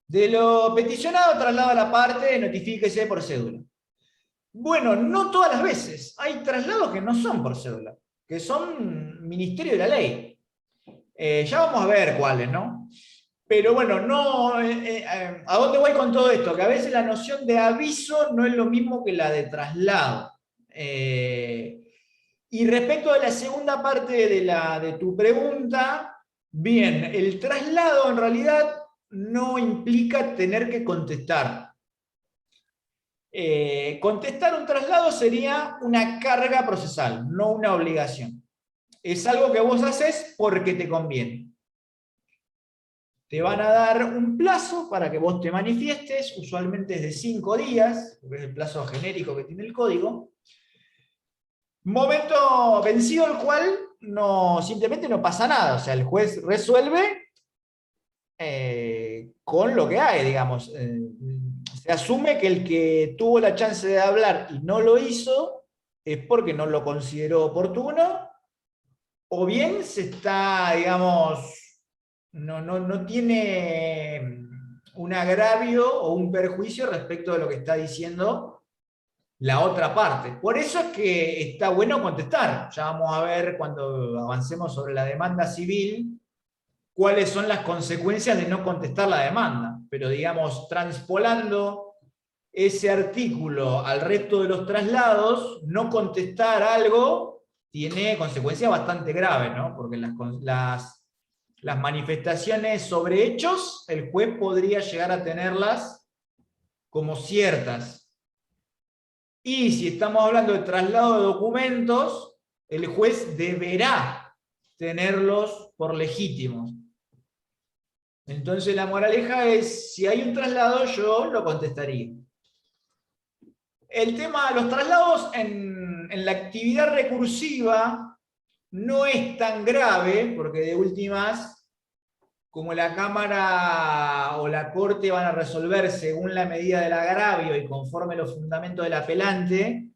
De lo peticionado, traslado a la parte, notifíquese por cédula. Bueno, no todas las veces. Hay traslados que no son por cédula, que son ministerio de la ley. Ya vamos a ver cuáles, ¿no? Pero bueno, no, ¿a dónde voy con todo esto? Que a veces la noción de aviso no es lo mismo que la de traslado. Y respecto a la segunda parte de tu pregunta, bien, el traslado en realidad no implica tener que contestar. Contestar un traslado sería una carga procesal, no una obligación. Es algo que vos haces porque te conviene. Te van a dar un plazo para que vos te manifiestes, usualmente es de 5 días, porque es el plazo genérico que tiene el código. Momento vencido el cual simplemente no pasa nada, o sea, el juez resuelve con lo que hay, digamos. Se asume que el que tuvo la chance de hablar y no lo hizo es porque no lo consideró oportuno, o bien se está, digamos, no tiene un agravio o un perjuicio respecto de lo que está diciendo la otra parte. Por eso es que está bueno contestar. Ya vamos a ver cuando avancemos sobre la demanda civil cuáles son las consecuencias de no contestar la demanda. Pero digamos, transpolando ese artículo al resto de los traslados, no contestar algo tiene consecuencias bastante graves, ¿no? Porque las manifestaciones sobre hechos, el juez podría llegar a tenerlas como ciertas. Y si estamos hablando de traslado de documentos, el juez deberá tenerlos por legítimos. Entonces la moraleja es, si hay un traslado, yo lo contestaría. El tema de los traslados en la actividad recursiva no es tan grave, porque de últimas, como la Cámara o la Corte van a resolver según la medida del agravio y conforme los fundamentos del apelante,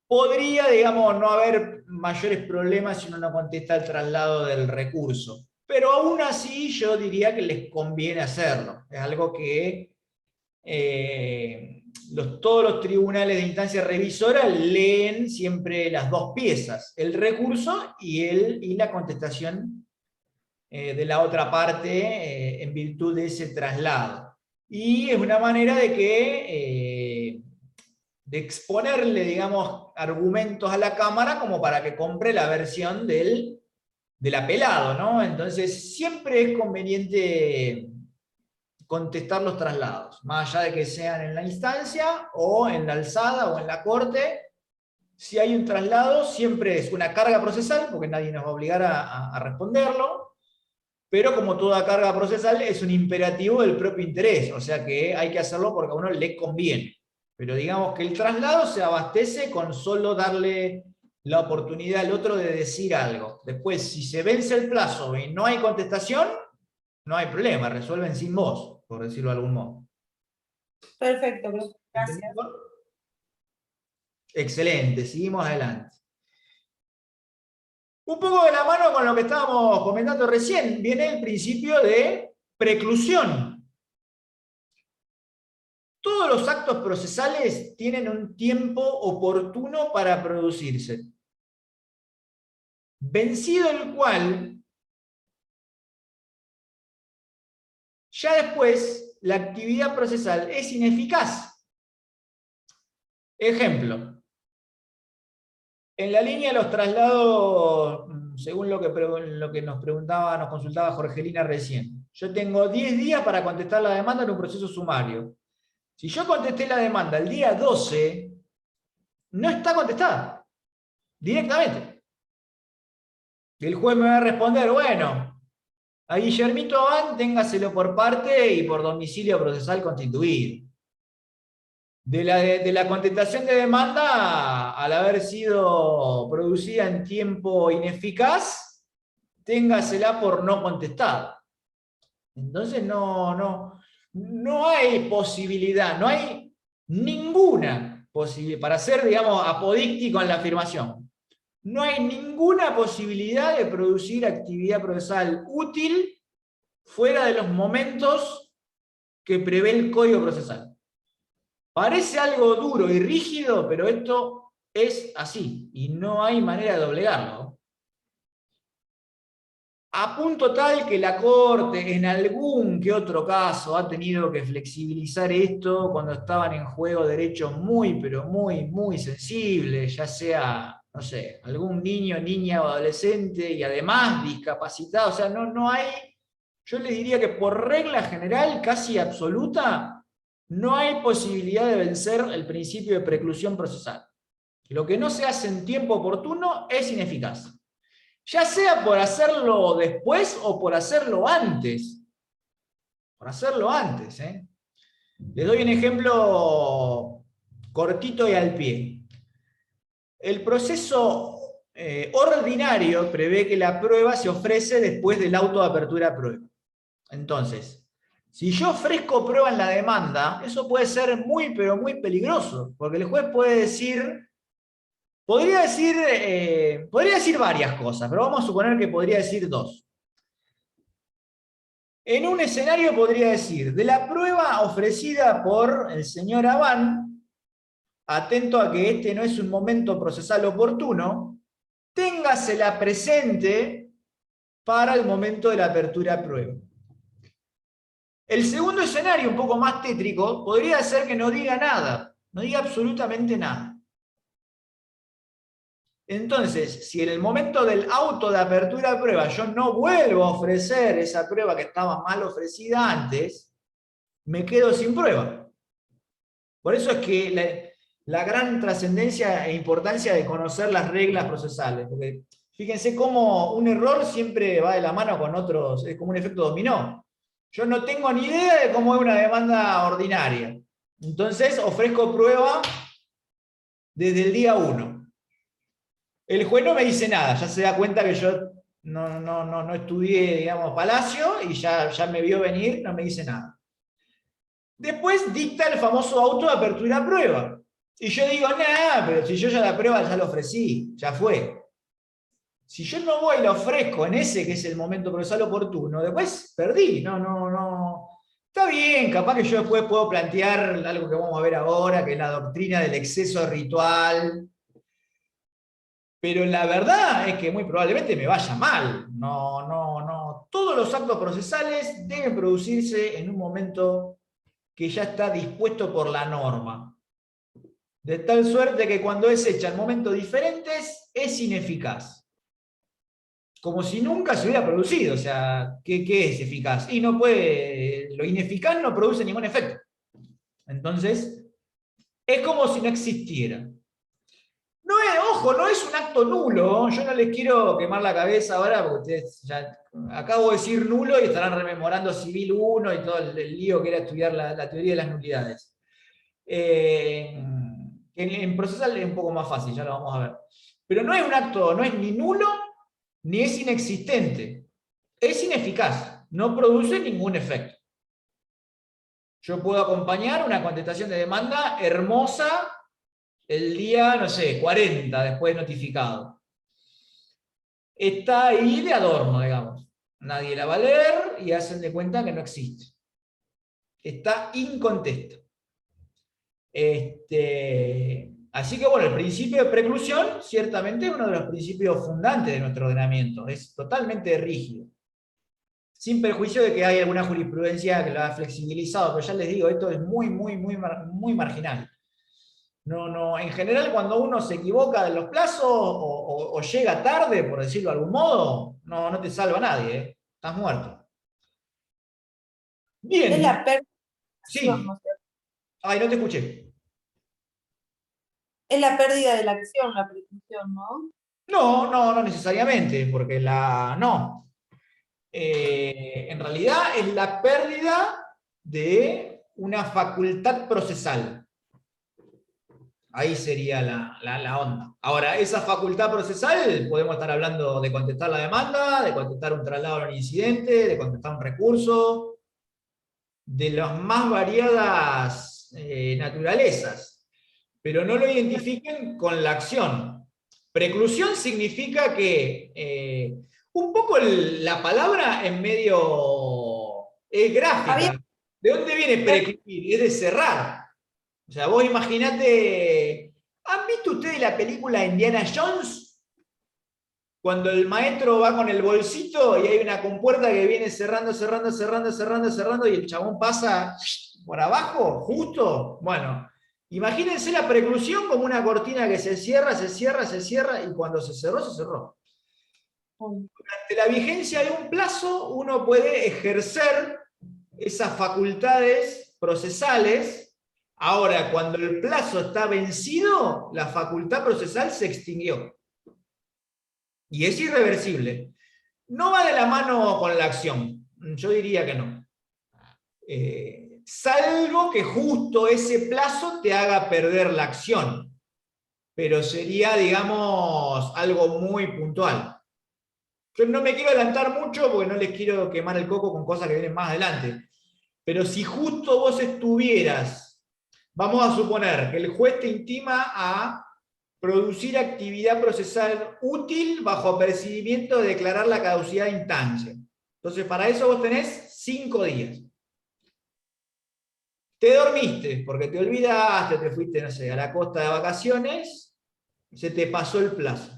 podría, digamos, no haber mayores problemas si uno no contesta el traslado del recurso. Pero aún así yo diría que les conviene hacerlo. Es algo que todos los tribunales de instancia revisora leen siempre las dos piezas, el recurso y la contestación de la otra parte en virtud de ese traslado. Y es una manera de que de exponerle, digamos, argumentos a la Cámara como para que compre la versión del apelado, ¿no? Entonces siempre es conveniente contestar los traslados, más allá de que sean en la instancia o en la alzada o en la corte. Si hay un traslado, siempre es una carga procesal, porque nadie nos va a obligar a responderlo, pero como toda carga procesal es un imperativo del propio interés, o sea que hay que hacerlo porque a uno le conviene. Pero digamos que el traslado se abastece con solo darle la oportunidad al otro de decir algo. Después, si se vence el plazo y no hay contestación, no hay problema, resuelven sin vos, por decirlo de algún modo. Perfecto, gracias. Excelente, seguimos adelante. Un poco de la mano con lo que estábamos comentando recién, viene el principio de preclusión. Todos los actos procesales tienen un tiempo oportuno para producirse, vencido el cual, ya después la actividad procesal es ineficaz. Ejemplo, en la línea de los traslados, según lo que nos consultaba Jorgelina recién, yo tengo 10 días para contestar la demanda en un proceso sumario. Si yo contesté la demanda el día 12, no está contestada, directamente. El juez me va a responder, bueno, a Guillermito Abán, téngaselo por parte y por domicilio procesal constituido. De la contestación de demanda, al haber sido producida en tiempo ineficaz, téngasela por no contestada. Entonces no hay posibilidad, no hay ninguna posibilidad, para ser, digamos, apodíctico en la afirmación, no hay ninguna posibilidad de producir actividad procesal útil fuera de los momentos que prevé el Código Procesal. Parece algo duro y rígido, pero esto es así, y no hay manera de doblegarlo. A punto tal que la Corte en algún que otro caso ha tenido que flexibilizar esto cuando estaban en juego derechos muy, pero muy sensibles, ya sea, no sé, algún niño, niña o adolescente y además discapacitado. O sea, no hay, yo les diría que por regla general, casi absoluta, no hay posibilidad de vencer el principio de preclusión procesal. Lo que no se hace en tiempo oportuno es ineficaz. Ya sea por hacerlo después o por hacerlo antes. Por hacerlo antes. Les doy un ejemplo cortito y al pie. El proceso ordinario prevé que la prueba se ofrece después del auto de apertura a prueba. Entonces, si yo ofrezco prueba en la demanda, eso puede ser muy, pero muy peligroso, porque el juez puede decir, podría decir varias cosas, pero vamos a suponer que podría decir dos. En un escenario podría decir, de la prueba ofrecida por el señor Abán, atento a que este no es un momento procesal oportuno, téngasela presente para el momento de la apertura a prueba. El segundo escenario, un poco más tétrico, podría ser que no diga nada, no diga absolutamente nada. Entonces, si en el momento del auto de apertura a prueba yo no vuelvo a ofrecer esa prueba que estaba mal ofrecida antes, me quedo sin prueba. Por eso es que la gran trascendencia e importancia de conocer las reglas procesales, porque fíjense cómo un error siempre va de la mano con otros, es como un efecto dominó. Yo no tengo ni idea de cómo es una demanda ordinaria. Entonces ofrezco prueba desde el día 1. El juez no me dice nada, ya se da cuenta que yo no estudié, digamos, Palacio y ya me vio venir, no me dice nada. Después dicta el famoso auto de apertura a prueba. Y yo digo, nada, pero si yo ya la prueba ya la ofrecí, ya fue. Si yo no voy y la ofrezco en ese que es el momento procesal oportuno, después perdí, no. Está bien, capaz que yo después puedo plantear algo que vamos a ver ahora, que es la doctrina del exceso ritual. Pero la verdad es que muy probablemente me vaya mal. No. Todos los actos procesales deben producirse en un momento que ya está dispuesto por la norma. De tal suerte que cuando es hecha en momentos diferentes, es ineficaz. Como si nunca se hubiera producido. O sea, ¿qué es eficaz? Y no puede, lo ineficaz no produce ningún efecto. Entonces, es como si no existiera. No es, ojo, no es un acto nulo. Yo no les quiero quemar la cabeza ahora, porque ustedes ya acabo de decir nulo y estarán rememorando Civil 1 y todo el lío que era estudiar la teoría de las nulidades. En procesal es un poco más fácil, ya lo vamos a ver. Pero no es un acto, no es ni nulo ni es inexistente. Es ineficaz, no produce ningún efecto. Yo puedo acompañar una contestación de demanda hermosa el día, no sé, 40 después de notificado. Está ahí de adorno, digamos. Nadie la va a leer y hacen de cuenta que no existe. Está incontesta. Así que bueno, el principio de preclusión ciertamente es uno de los principios fundantes de nuestro ordenamiento. Es totalmente rígido. Sin perjuicio de que hay alguna jurisprudencia que lo ha flexibilizado, pero ya les digo, esto es muy marginal. En general, cuando uno se equivoca de los plazos o llega tarde, por decirlo de algún modo, no te salva nadie, ¿eh? Estás muerto. Bien. Es la pérdida de la acción, Sí. ¿no es cierto? Ay, no te escuché. Es la pérdida de la acción, la preclusión, ¿no? No necesariamente, porque no. En realidad es la pérdida de una facultad procesal. Ahí sería la onda. Ahora, esa facultad procesal, podemos estar hablando de contestar la demanda, de contestar un traslado a un incidente, de contestar un recurso, de las más variadas naturalezas, pero no lo identifiquen con la acción. Preclusión significa que un poco la palabra en medio es gráfica. ¿De dónde viene precluir? Es de cerrar. O sea, vos imaginate, ¿han visto ustedes la película Indiana Jones? Cuando el maestro va con el bolsito y hay una compuerta que viene cerrando y el chabón pasa por abajo, justo. Bueno, imagínense la preclusión como una cortina que se cierra y cuando se cerró, se cerró. Durante la vigencia de un plazo, uno puede ejercer esas facultades procesales. Ahora, cuando el plazo está vencido, la facultad procesal se extinguió. Y es irreversible. No va de la mano con la acción. Yo diría que no. Salvo que justo ese plazo te haga perder la acción. Pero sería, digamos, algo muy puntual. Yo no me quiero adelantar mucho porque no les quiero quemar el coco con cosas que vienen más adelante. Pero si justo vos estuvieras, vamos a suponer que el juez te intima a producir actividad procesal útil bajo apercibimiento de declarar la caducidad de instancia. Entonces, para eso vos tenés 5 días. Te dormiste, porque te olvidaste, te fuiste, no sé, a la costa de vacaciones, se te pasó el plazo.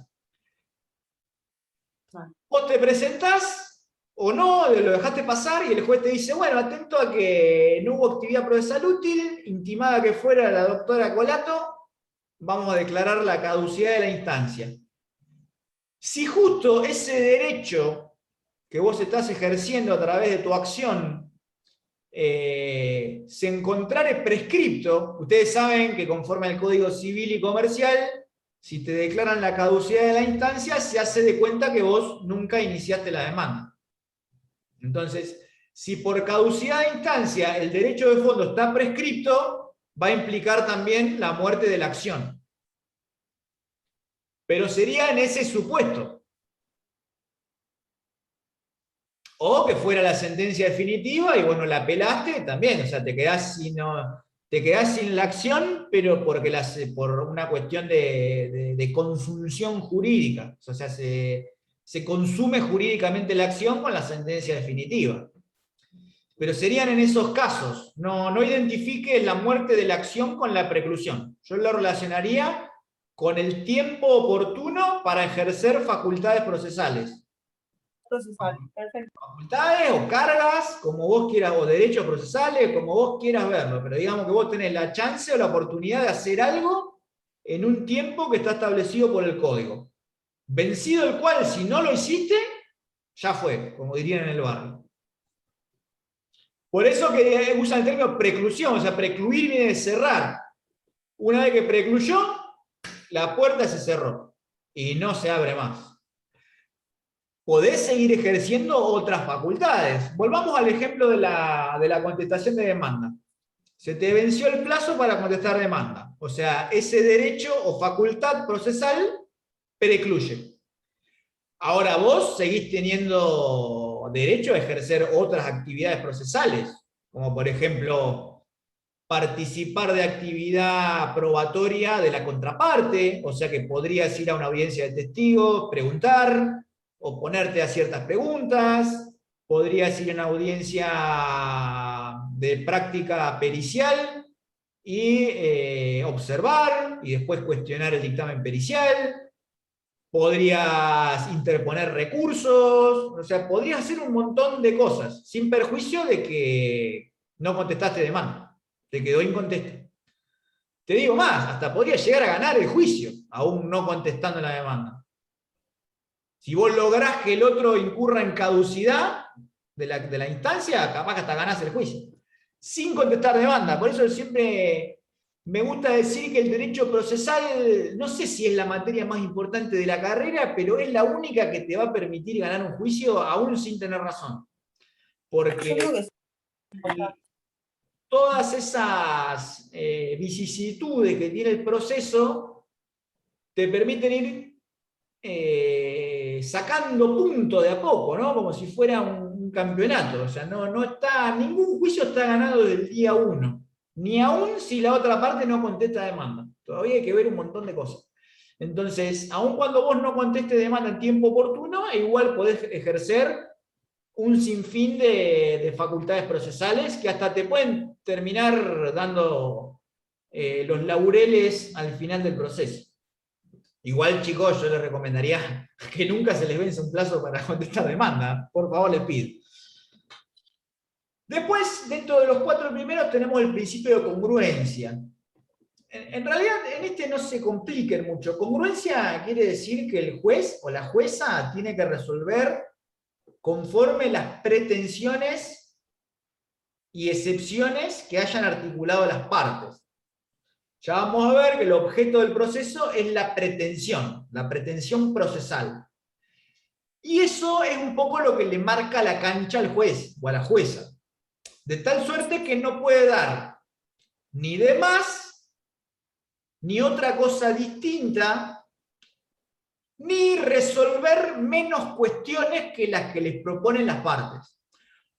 Vos te presentás o no, lo dejaste pasar y el juez te dice, bueno, atento a que no hubo actividad procesal útil, intimada que fuera la doctora Colato, vamos a declarar la caducidad de la instancia. Si justo ese derecho que vos estás ejerciendo a través de tu acción se encontrare prescripto, ustedes saben que conforme al Código Civil y Comercial, si te declaran la caducidad de la instancia, se hace de cuenta que vos nunca iniciaste la demanda. Entonces, si por caducidad de instancia el derecho de fondo está prescripto, va a implicar también la muerte de la acción. Pero sería en ese supuesto. O que fuera la sentencia definitiva y bueno, la apelaste también, o sea, te quedás sin la acción, pero porque por una cuestión de consunción jurídica. O sea, se consume jurídicamente la acción con la sentencia definitiva. Pero serían en esos casos. No identifique la muerte de la acción con la preclusión. Yo lo relacionaría con el tiempo oportuno para ejercer facultades procesales. Perfecto. Facultades o cargas, como vos quieras, o derechos procesales, como vos quieras verlo, pero digamos que vos tenés la chance o la oportunidad de hacer algo en un tiempo que está establecido por el código. Vencido el cual, si no lo hiciste, ya fue, como dirían en el barrio. Por eso que usan el término preclusión, o sea, precluir viene de cerrar. Una vez que precluyó, la puerta se cerró y no se abre más. Podés seguir ejerciendo otras facultades. Volvamos al ejemplo de la contestación de demanda. Se te venció el plazo para contestar demanda. O sea, ese derecho o facultad procesal precluye. Ahora vos seguís teniendo derecho a ejercer otras actividades procesales, como por ejemplo participar de actividad probatoria de la contraparte, o sea que podrías ir a una audiencia de testigos, preguntar, oponerte a ciertas preguntas, podrías ir a una audiencia de práctica pericial y observar y después cuestionar el dictamen pericial, podrías interponer recursos, o sea, podrías hacer un montón de cosas, sin perjuicio de que no contestaste demanda, te quedó incontesta. Te digo más, hasta podrías llegar a ganar el juicio, aún no contestando la demanda. Si vos lográs que el otro incurra en caducidad de la instancia, capaz que hasta ganás el juicio, sin contestar demanda. Por eso siempre me gusta decir que el derecho procesal, no sé si es la materia más importante de la carrera, pero es la única que te va a permitir ganar un juicio aún sin tener razón. Porque Yo creo que sí. todas esas vicisitudes que tiene el proceso te permiten ir sacando punto de a poco, ¿no? Como si fuera un campeonato. O sea, ningún juicio está ganado desde el día 1. Ni aún si la otra parte no contesta demanda. Todavía hay que ver un montón de cosas. Entonces, aun cuando vos no contestes demanda en tiempo oportuno, igual podés ejercer un sinfín de facultades procesales que hasta te pueden terminar dando los laureles al final del proceso. Igual, chicos, yo les recomendaría que nunca se les vence un plazo para contestar demanda. Por favor, les pido. Después, dentro de los 4 primeros, tenemos el principio de congruencia. En realidad, en este no se compliquen mucho. Congruencia quiere decir que el juez o la jueza tiene que resolver conforme las pretensiones y excepciones que hayan articulado las partes. Ya vamos a ver que el objeto del proceso es la pretensión procesal. Y eso es un poco lo que le marca la cancha al juez o a la jueza. De tal suerte que no puede dar ni de más, ni otra cosa distinta, ni resolver menos cuestiones que las que les proponen las partes.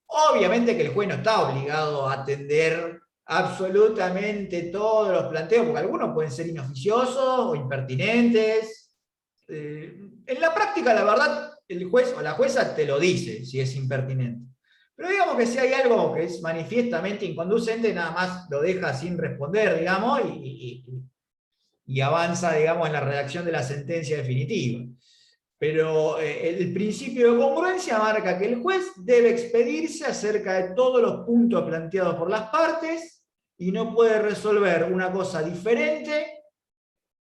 Obviamente que el juez no está obligado a atender absolutamente todos los planteos, porque algunos pueden ser inoficiosos o impertinentes. En la práctica, la verdad, el juez o la jueza te lo dice si es impertinente. Pero digamos que si hay algo que es manifiestamente inconducente, nada más lo deja sin responder, digamos, y avanza, digamos, en la redacción de la sentencia definitiva. Pero el principio de congruencia marca que el juez debe expedirse acerca de todos los puntos planteados por las partes y no puede resolver una cosa diferente,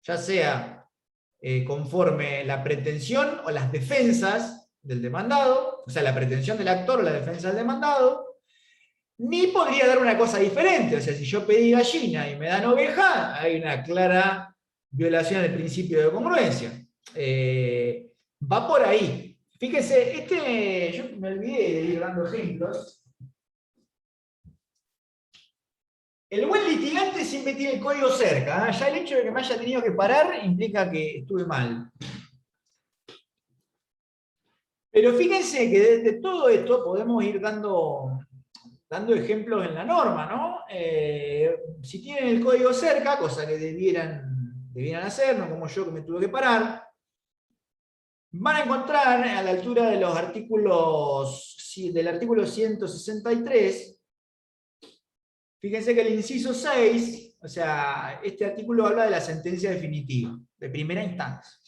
ya sea conforme la pretensión o las defensas del demandado, o sea, la pretensión del actor o la defensa del demandado, ni podría dar una cosa diferente. O sea, si yo pedí gallina y me dan oveja, hay una clara violación del principio de congruencia. Va por ahí. Fíjense, yo me olvidé de ir dando ejemplos. El buen litigante siempre tiene el código cerca. ¿Eh? Ya el hecho de que me haya tenido que parar implica que estuve mal. Pero fíjense que de todo esto podemos ir dando ejemplos en la norma, ¿no? Si tienen el código cerca, cosa que debieran hacer, no como yo que me tuve que parar, van a encontrar a la altura de los artículos, del artículo 163, fíjense que el inciso 6, o sea, este artículo habla de la sentencia definitiva, de primera instancia.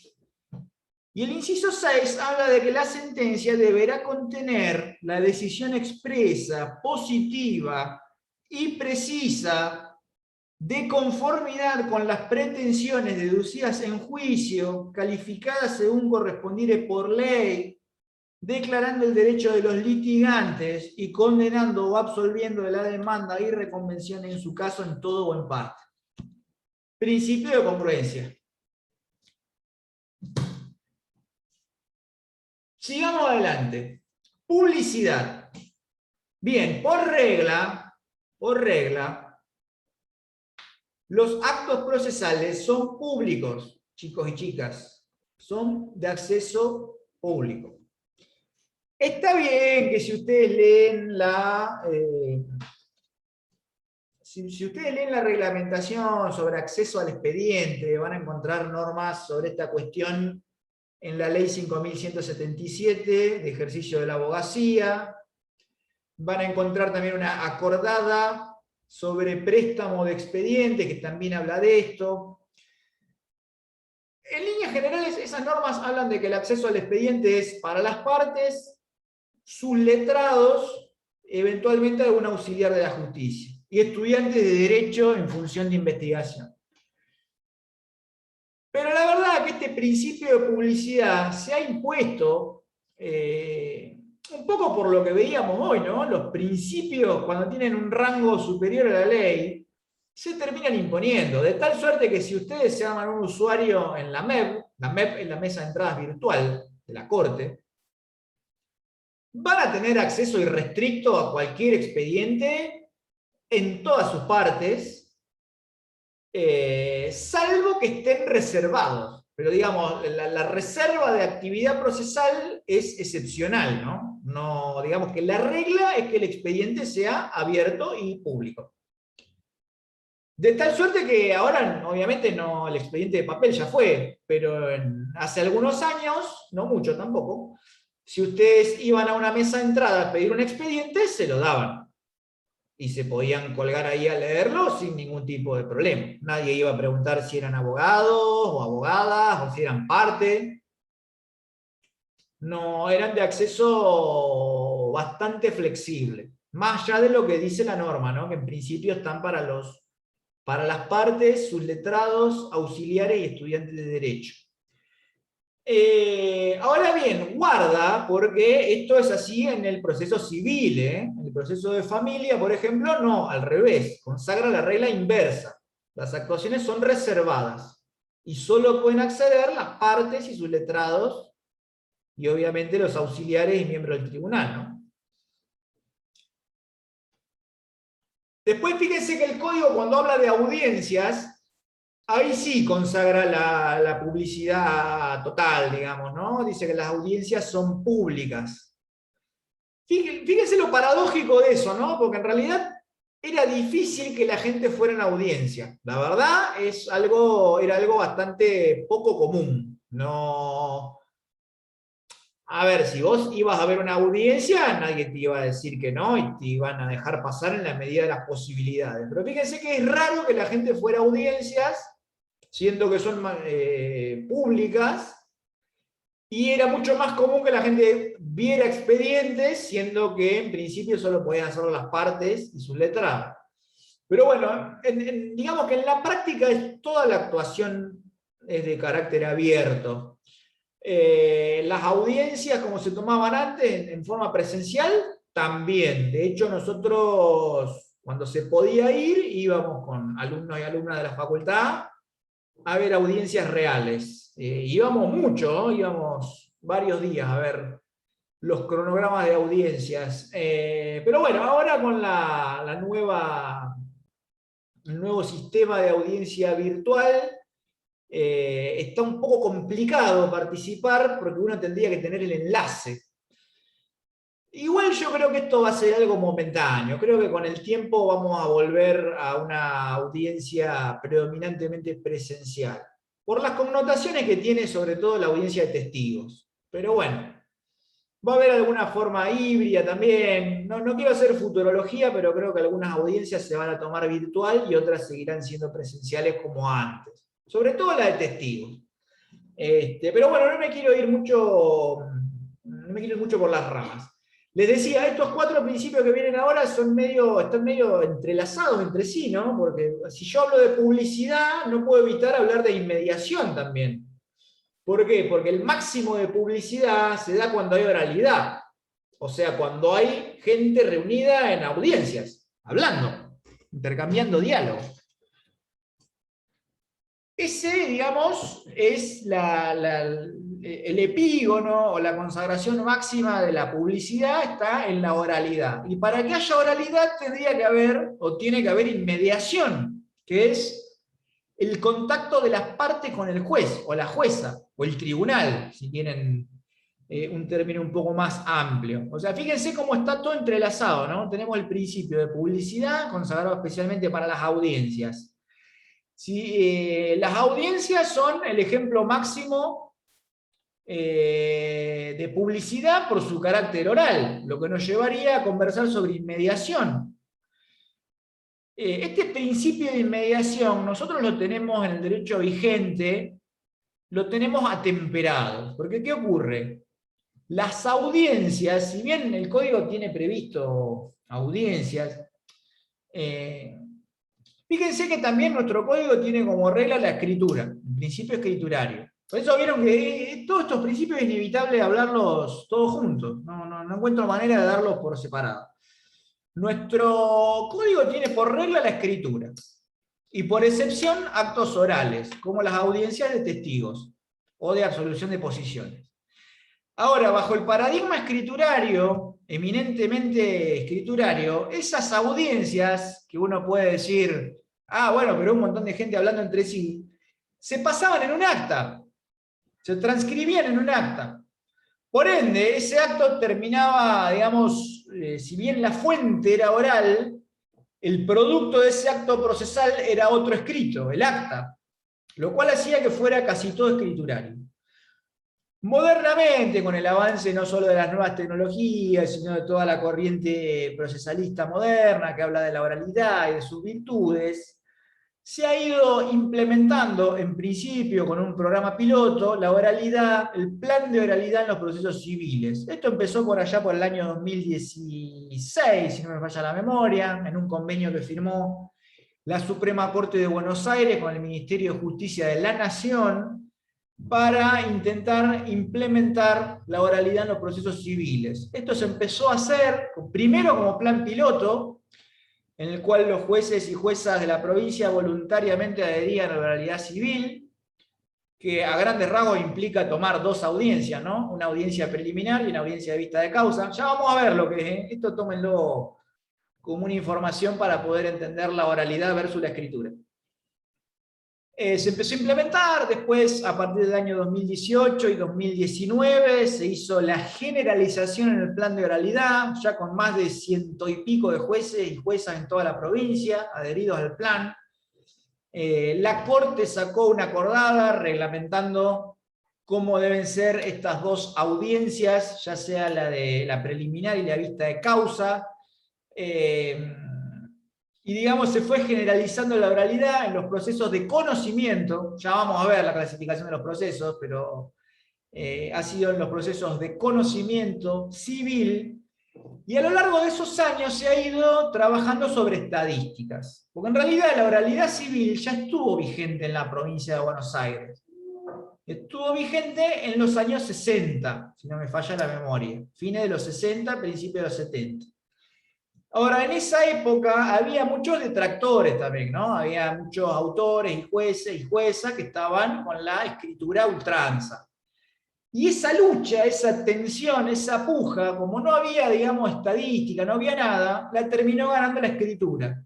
Y el inciso 6 habla de que la sentencia deberá contener la decisión expresa, positiva y precisa de conformidad con las pretensiones deducidas en juicio, calificadas según correspondiere por ley, declarando el derecho de los litigantes y condenando o absolviendo de la demanda y reconvención en su caso en todo o en parte. Principio de congruencia. Sigamos adelante. Publicidad. Bien, por regla, los actos procesales son públicos, chicos y chicas. Son de acceso público. Está bien que si ustedes leen si ustedes leen la reglamentación sobre acceso al expediente, van a encontrar normas sobre esta cuestión en la ley 5177 de ejercicio de la abogacía. Van a encontrar también una acordada sobre préstamo de expediente, que también habla de esto. En líneas generales, esas normas hablan de que el acceso al expediente es para las partes, sus letrados, eventualmente algún auxiliar de la justicia, y estudiantes de derecho en función de investigación. Pero la verdad que este principio de publicidad se ha impuesto un poco por lo que veíamos hoy, ¿no? Los principios, cuando tienen un rango superior a la ley, se terminan imponiendo, de tal suerte que si ustedes se llaman un usuario en la MEP es la mesa de entradas virtual de la Corte, van a tener acceso irrestricto a cualquier expediente en todas sus partes, salvo que estén reservados. Pero digamos, la reserva de actividad procesal es excepcional, ¿no? No, digamos que la regla es que el expediente sea abierto y público. De tal suerte que ahora, obviamente, no, el expediente de papel ya fue, pero hace algunos años, no mucho tampoco, si ustedes iban a una mesa de entrada a pedir un expediente, se lo daban. Y se podían colgar ahí a leerlo sin ningún tipo de problema. Nadie iba a preguntar si eran abogados o abogadas, o si eran parte. No, eran de acceso bastante flexible. Más allá de lo que dice la norma, ¿no? Que en principio están para las partes, sus letrados, auxiliares y estudiantes de derecho. Ahora bien, guarda, porque esto es así en el proceso civil, en el proceso de familia, por ejemplo, no, al revés, consagra la regla inversa. Las actuaciones son reservadas y solo pueden acceder las partes y sus letrados y obviamente los auxiliares y miembros del tribunal, ¿no? Después fíjense que el código, cuando habla de audiencias, ahí sí consagra la publicidad total, digamos, ¿no? Dice que las audiencias son públicas. Fíjense lo paradójico de eso, ¿no? Porque en realidad era difícil que la gente fuera en audiencia. La verdad era algo bastante poco común. No, A ver, si vos ibas a ver una audiencia, nadie te iba a decir que no y te iban a dejar pasar en la medida de las posibilidades. Pero fíjense que es raro que la gente fuera a audiencias, siendo que son públicas, y era mucho más común que la gente viera expedientes, siendo que en principio solo podían hacerlo las partes y sus letrados. Pero bueno, digamos que en la práctica toda la actuación es de carácter abierto. Las audiencias, como se tomaban antes, en forma presencial, también. De hecho, nosotros, cuando se podía ir, íbamos con alumnos y alumnas de la facultad a ver audiencias reales. Íbamos mucho, ¿no? Íbamos varios días a ver los cronogramas de audiencias. Pero bueno, ahora con el nuevo sistema de audiencia virtual, está un poco complicado participar porque uno tendría que tener el enlace. Igual yo creo que esto va a ser algo momentáneo. Creo que con el tiempo vamos a volver a una audiencia predominantemente presencial, por las connotaciones que tiene sobre todo la audiencia de testigos. Pero bueno, va a haber alguna forma híbrida también. No quiero hacer futurología, pero creo que algunas audiencias se van a tomar virtual y otras seguirán siendo presenciales como antes. Sobre todo la de testigos. Pero bueno, no me quiero ir mucho por las ramas. Les decía, estos 4 principios que vienen ahora están medio entrelazados entre sí, ¿no? Porque si yo hablo de publicidad, no puedo evitar hablar de inmediación también. ¿Por qué? Porque el máximo de publicidad se da cuando hay oralidad. O sea, cuando hay gente reunida en audiencias, hablando, intercambiando diálogos. Ese, digamos, es el epígono o la consagración máxima de la publicidad, está en la oralidad. Y para que haya oralidad tendría que haber, o tiene que haber inmediación, que es el contacto de las partes con el juez, o la jueza, o el tribunal, si tienen un término un poco más amplio. O sea, fíjense cómo está todo entrelazado, ¿no? Tenemos el principio de publicidad, consagrado especialmente para las audiencias. Sí, las audiencias son el ejemplo máximo de publicidad por su carácter oral, lo que nos llevaría a conversar sobre inmediación. Este principio de inmediación nosotros lo tenemos en el derecho vigente, lo tenemos atemperado. Porque ¿qué ocurre? Las audiencias, si bien el código tiene previsto audiencias, fíjense que también nuestro código tiene como regla la escritura, el principio escriturario. Por eso vieron que todos estos principios es inevitable hablarlos todos juntos. No encuentro manera de darlos por separado. Nuestro código tiene por regla la escritura. Y por excepción, actos orales, como las audiencias de testigos o de absolución de posiciones. Ahora, bajo el paradigma escriturario, eminentemente escriturario, esas audiencias que uno puede decir, bueno, pero un montón de gente hablando entre sí, se pasaban en un acta, se transcribían en un acta. Por ende, ese acto terminaba, digamos, si bien la fuente era oral, el producto de ese acto procesal era otro escrito, el acta, lo cual hacía que fuera casi todo escriturario. Modernamente, con el avance no solo de las nuevas tecnologías, sino de toda la corriente procesalista moderna que habla de la oralidad y de sus virtudes, se ha ido implementando, en principio con un programa piloto, la oralidad, el plan de oralidad en los procesos civiles. Esto empezó por allá por el año 2016, si no me falla la memoria, en un convenio que firmó la Suprema Corte de Buenos Aires con el Ministerio de Justicia de la Nación, para intentar implementar la oralidad en los procesos civiles. Esto se empezó a hacer primero como plan piloto, en el cual los jueces y juezas de la provincia voluntariamente adherían a la oralidad civil, que a grandes rasgos implica tomar 2 audiencias, ¿no? Una audiencia preliminar y una audiencia de vista de causa. Ya vamos a ver lo que es, ¿eh? Esto tómenlo como una información para poder entender la oralidad versus la escritura. Se empezó a implementar, después a partir del año 2018 y 2019 se hizo la generalización en el plan de oralidad, ya con más de 100 y pico de jueces y juezas en toda la provincia, adheridos al plan. La Corte sacó una acordada reglamentando cómo deben ser estas dos audiencias, ya sea la de la preliminar y la vista de causa, y digamos se fue generalizando la oralidad en los procesos de conocimiento. Ya vamos a ver la clasificación de los procesos, pero ha sido en los procesos de conocimiento civil, y a lo largo de esos años se ha ido trabajando sobre estadísticas, porque en realidad la oralidad civil ya estuvo vigente en la provincia de Buenos Aires. Estuvo vigente en los años 60, si no me falla la memoria, fines de los 60, principios de los 70. Ahora, en esa época había muchos detractores también, ¿no? Había muchos autores y jueces y juezas que estaban con la escritura a ultranza. Y esa lucha, esa tensión, esa puja, como no había, digamos, estadística, no había nada, la terminó ganando la escritura.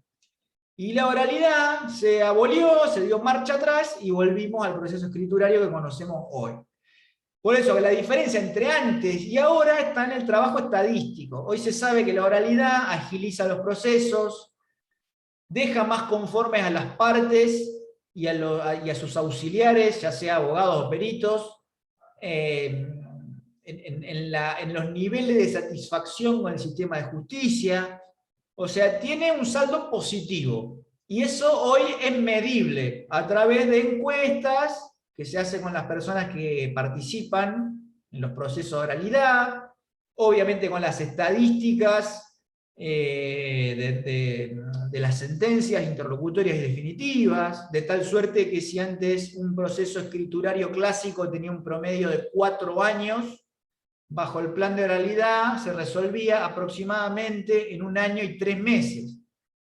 Y la oralidad se abolió, se dio marcha atrás y volvimos al proceso escriturario que conocemos hoy. Por eso que la diferencia entre antes y ahora está en el trabajo estadístico. Hoy se sabe que la oralidad agiliza los procesos, deja más conformes a las partes y a sus auxiliares, ya sea abogados o peritos, en los niveles de satisfacción con el sistema de justicia. O sea, tiene un saldo positivo. Y eso hoy es medible a través de encuestas que se hacen con las personas que participan en los procesos de oralidad, obviamente con las estadísticas de las sentencias interlocutorias y definitivas, de tal suerte que si antes un proceso escriturario clásico tenía un promedio de 4 años, bajo el plan de oralidad se resolvía aproximadamente en 1 año y 3 meses.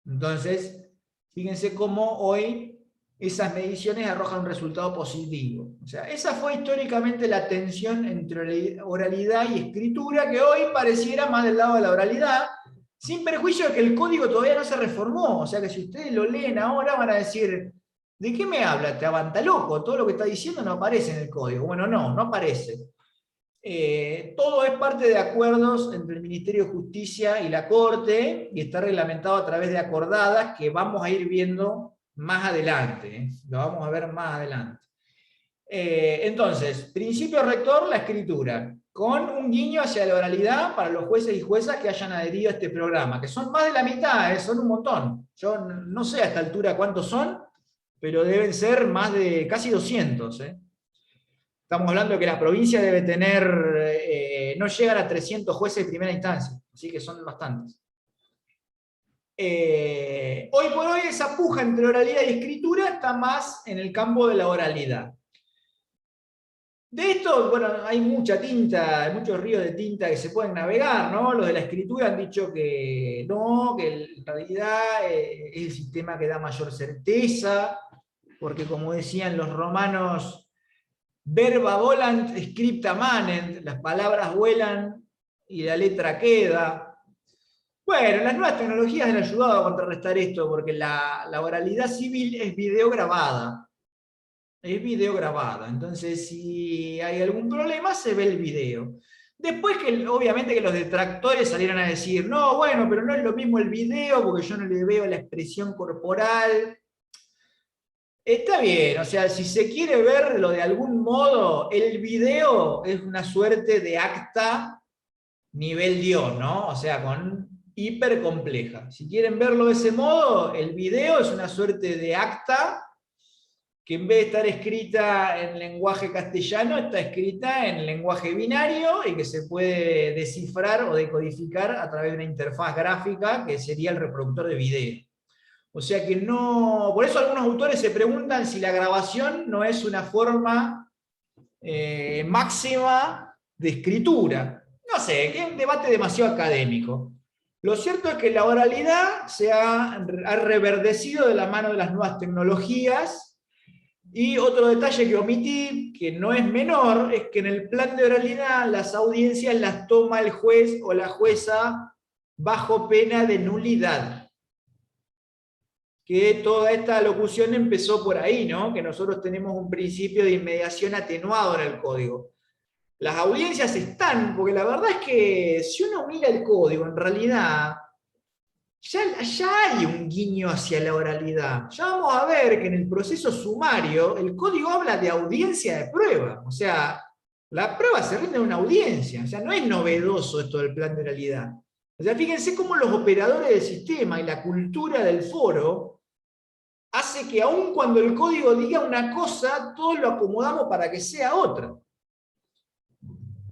Entonces, fíjense cómo hoy esas mediciones arrojan un resultado positivo. O sea, esa fue históricamente la tensión entre oralidad y escritura, que hoy pareciera más del lado de la oralidad, sin perjuicio de que el código todavía no se reformó. O sea que si ustedes lo leen ahora van a decir, ¿de qué me habla? Te avanta loco, todo lo que está diciendo no aparece en el código. Bueno, no aparece. Todo es parte de acuerdos entre el Ministerio de Justicia y la Corte, y está reglamentado a través de acordadas que vamos a ir viendo más adelante. Lo vamos a ver más adelante. Entonces, principio rector, la escritura, con un guiño hacia la oralidad para los jueces y juezas que hayan adherido a este programa, que son más de la mitad, son un montón. Yo no sé a esta altura cuántos son, pero deben ser más de casi 200. Estamos hablando de que la provincia debe tener, no llegan a 300 jueces de primera instancia, así que son bastantes. Hoy por hoy esa puja entre oralidad y escritura está más en el campo de la oralidad. De esto, bueno, hay mucha tinta, hay muchos ríos de tinta que se pueden navegar, ¿no? Los de la escritura han dicho que no, que en realidad es el sistema que da mayor certeza, porque como decían los romanos, verba volant, scripta manent, las palabras vuelan y la letra queda. Bueno, las nuevas tecnologías han ayudado a contrarrestar esto, porque la oralidad civil es videograbada. Es videograbada, entonces si hay algún problema se ve el video. Después que obviamente que los detractores salieron a decir, no, bueno, pero no es lo mismo el video porque yo no le veo la expresión corporal. Está bien, o sea, si se quiere verlo de algún modo, el video es una suerte de acta nivel Dios, ¿no? O sea, con hiper compleja. Si quieren verlo de ese modo, el video es una suerte de acta que en vez de estar escrita en lenguaje castellano, está escrita en lenguaje binario y que se puede descifrar o decodificar a través de una interfaz gráfica que sería el reproductor de video. O sea que no... Por eso algunos autores se preguntan si la grabación no es una forma máxima de escritura. No sé, que es un debate demasiado académico. Lo cierto es que la oralidad se ha reverdecido de la mano de las nuevas tecnologías. Y otro detalle que omití, que no es menor, es que en el plan de oralidad las audiencias las toma el juez o la jueza bajo pena de nulidad. Que toda esta locución empezó por ahí, ¿no? Que nosotros tenemos un principio de inmediación atenuado en el código. Las audiencias están, porque la verdad es que si uno mira el código, en realidad ya hay un guiño hacia la oralidad. Ya vamos a ver que en el proceso sumario el código habla de audiencia de prueba. O sea, La prueba se rinde en una audiencia, o sea, no es novedoso esto del plan de oralidad. O sea, fíjense cómo los operadores del sistema y la cultura del foro hace que aun cuando el código diga una cosa, todos lo acomodamos para que sea otra.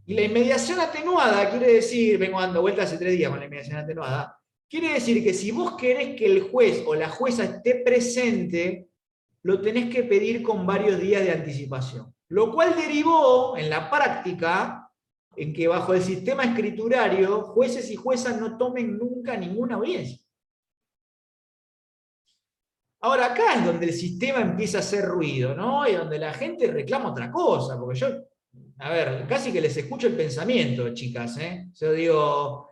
Y la inmediación atenuada quiere decir, vengo dando vueltas hace 3 días con la inmediación atenuada, quiere decir que si vos querés que el juez o la jueza esté presente, lo tenés que pedir con varios días de anticipación. Lo cual derivó en la práctica en que bajo el sistema escriturario, jueces y juezas no tomen nunca ninguna audiencia. Ahora acá es donde el sistema empieza a hacer ruido, ¿no? Y donde la gente reclama otra cosa, porque yo, a ver, casi que les escucho el pensamiento, chicas, ¿eh? Yo digo,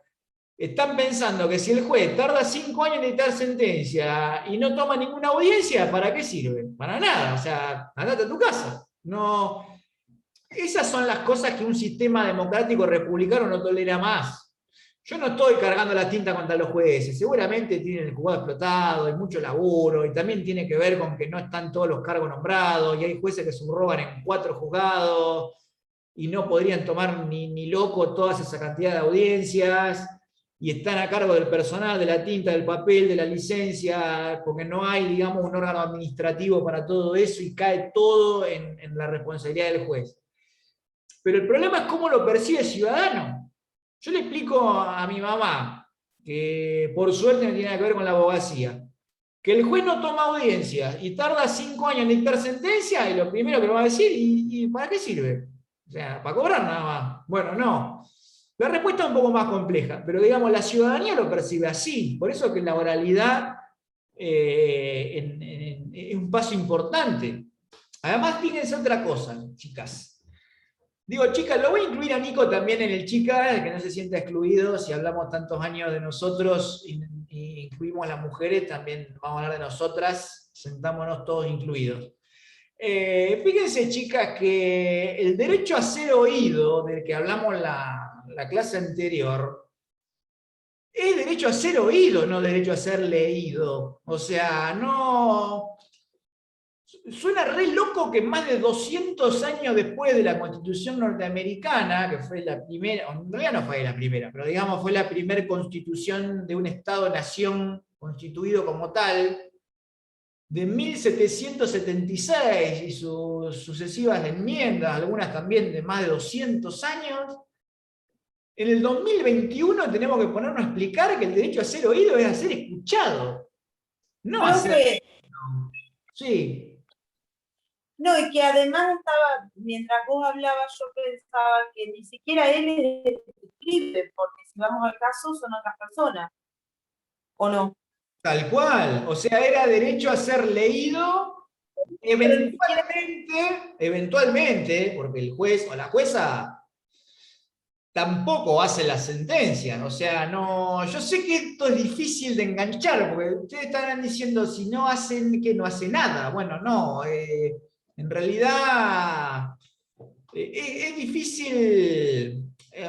están pensando que si el juez tarda 5 años en dictar sentencia y no toma ninguna audiencia, ¿para qué sirve? Para nada, o sea, andate a tu casa. No, esas son las cosas que un sistema democrático republicano no tolera más. Yo no estoy cargando la tinta contra los jueces, seguramente tienen el juzgado explotado, hay mucho laburo, y también tiene que ver con que no están todos los cargos nombrados, y hay jueces que subrogan en 4 juzgados, y no podrían tomar ni loco toda esa cantidad de audiencias, y están a cargo del personal, de la tinta, del papel, de la licencia, porque no hay, digamos, un órgano administrativo para todo eso, y cae todo en la responsabilidad del juez. Pero el problema es cómo lo percibe el ciudadano. Yo le explico a mi mamá, que por suerte no tiene nada que ver con la abogacía, que el juez no toma audiencia y tarda 5 años en dictar sentencia, y lo primero que me va a decir, ¿y para qué sirve? O sea, para cobrar nada más. Bueno, no. La respuesta es un poco más compleja, pero digamos, la ciudadanía lo percibe así. Por eso que la oralidad es un paso importante. Además, fíjense otra cosa, chicas. Digo, chicas, lo voy a incluir a Nico también en el chica, que no se sienta excluido. Si hablamos tantos años de nosotros y incluimos a las mujeres, también vamos a hablar de nosotras, sentámonos todos incluidos. Fíjense, chicas, que el derecho a ser oído, del que hablamos la clase anterior, es derecho a ser oído, no derecho a ser leído. O sea, no... Suena re loco que más de 200 años después de la Constitución norteamericana, que fue la primera, en realidad no fue la primera, pero digamos fue la primera constitución de un Estado-nación constituido como tal, de 1776 y sus sucesivas enmiendas, algunas también de más de 200 años, en el 2021 tenemos que ponernos a explicar que el derecho a ser oído es a ser escuchado, no a ser... Profe, Sí. no, y que además estaba, mientras vos hablabas, yo pensaba que ni siquiera él es el que escribe, porque si vamos al caso son otras personas, ¿o no? Tal cual, o sea, era derecho a ser leído Pero ni siquiera eventualmente, porque el juez o la jueza tampoco hace la sentencia, o sea, no, yo sé que esto es difícil de enganchar, porque ustedes estarán diciendo, si no hacen, que no hace nada, bueno, no, en realidad es difícil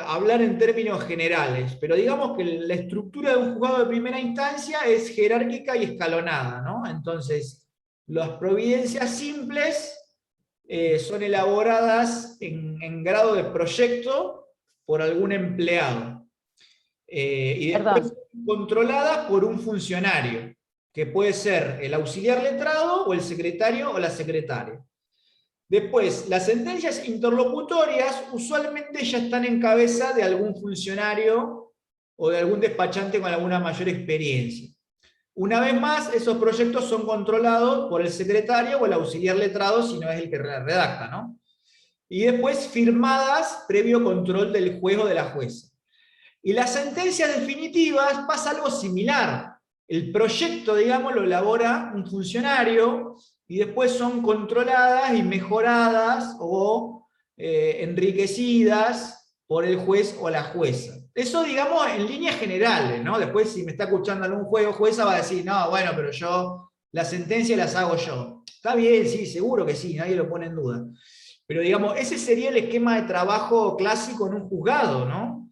hablar en términos generales, pero digamos que la estructura de un juzgado de primera instancia es jerárquica y escalonada, ¿no? Entonces, las providencias simples son elaboradas en grado de proyecto por algún empleado y después Perdón, controladas por un funcionario, que puede ser el auxiliar letrado o el secretario o la secretaria. Después, las sentencias interlocutorias usualmente ya están en cabeza de algún funcionario o de algún despachante con alguna mayor experiencia. Una vez más, esos proyectos son controlados por el secretario o el auxiliar letrado, si no es el que redacta, ¿no? Y después firmadas previo control del juez o de la jueza. Y las sentencias definitivas pasa algo similar. El proyecto, digamos, lo elabora un funcionario y después son controladas y mejoradas o enriquecidas por el juez o la jueza. Eso, digamos, en líneas generales, ¿no? Después, si me está escuchando algún juez o jueza, va a decir, no, bueno, pero yo, las sentencias las hago yo. Está bien, sí, seguro que sí, nadie lo pone en duda. Pero, digamos, ese sería el esquema de trabajo clásico en un juzgado, ¿no?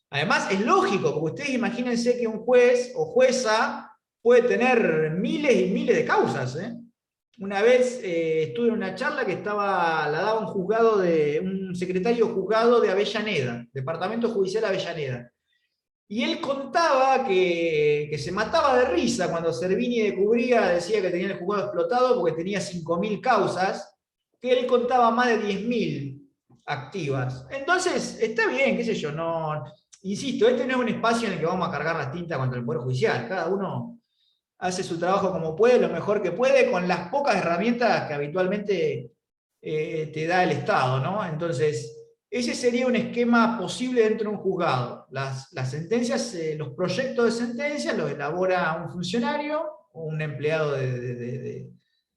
Además, es lógico, porque ustedes imagínense que un juez o jueza puede tener miles y miles de causas, ¿eh? una vez estuve en una charla que la daba un secretario juzgado de Avellaneda, Departamento Judicial Avellaneda. Y él contaba que se mataba de risa cuando Servini de Cubría decía que tenía el juzgado explotado porque tenía 5.000 causas, que él contaba más de 10.000 activas. Entonces, está bien, qué sé yo, no, insisto, este no es un espacio en el que vamos a cargar la tinta contra el Poder Judicial. Cada uno hace su trabajo como puede, lo mejor que puede, con las pocas herramientas que habitualmente te da el Estado, ¿no? Entonces, ese sería un esquema posible dentro de un juzgado. Las sentencias, los proyectos de sentencia los elabora un funcionario o un empleado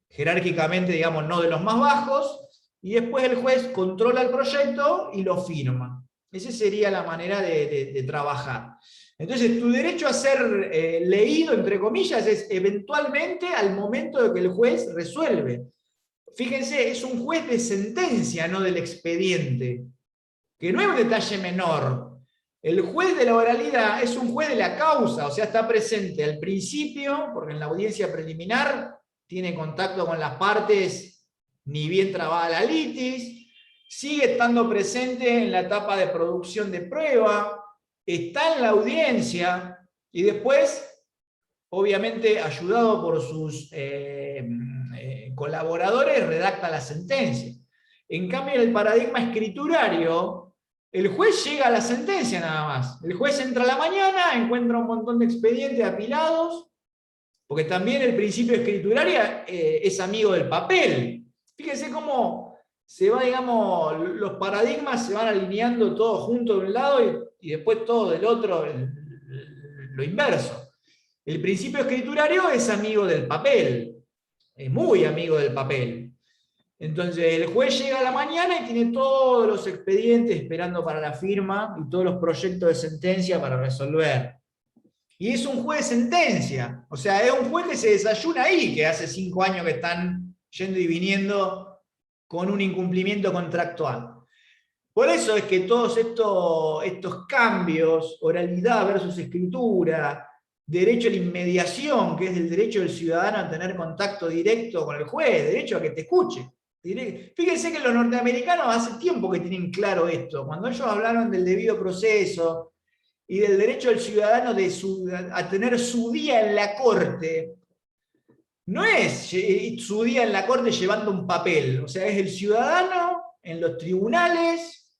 jerárquicamente, digamos, no de los más bajos, y después el juez controla el proyecto y lo firma. Esa sería la manera de trabajar. Entonces, tu derecho a ser leído, entre comillas, es eventualmente al momento de que el juez resuelve. Fíjense, es un juez de sentencia, no del expediente, que no es un detalle menor. El juez de la oralidad es un juez de la causa, o sea, está presente al principio, porque en la audiencia preliminar tiene contacto con las partes, ni bien trabada la litis, sigue estando presente en la etapa de producción de prueba, está en la audiencia, y después, obviamente, ayudado por sus colaboradores, redacta la sentencia. En cambio, en el paradigma escriturario, el juez llega a la sentencia nada más. El juez entra a la mañana, encuentra un montón de expedientes apilados, porque también el principio escriturario es amigo del papel. Fíjense cómo se va, digamos, los paradigmas se van alineando todos juntos de un lado y después todo del otro, lo inverso. El principio escriturario es amigo del papel, es muy amigo del papel. Entonces el juez llega a la mañana y tiene todos los expedientes esperando para la firma y todos los proyectos de sentencia para resolver. Y es un juez de sentencia, o sea, es un juez que se desayuna ahí, que hace 5 años que están yendo y viniendo con un incumplimiento contractual. Por eso es que todos estos cambios, oralidad versus escritura, derecho a la inmediación, que es el derecho del ciudadano a tener contacto directo con el juez, derecho a que te escuche. Fíjense que los norteamericanos hace tiempo que tienen claro esto. Cuando ellos hablaron del debido proceso y del derecho del ciudadano a tener su día en la corte, no es su día en la corte llevando un papel, o sea, es el ciudadano en los tribunales,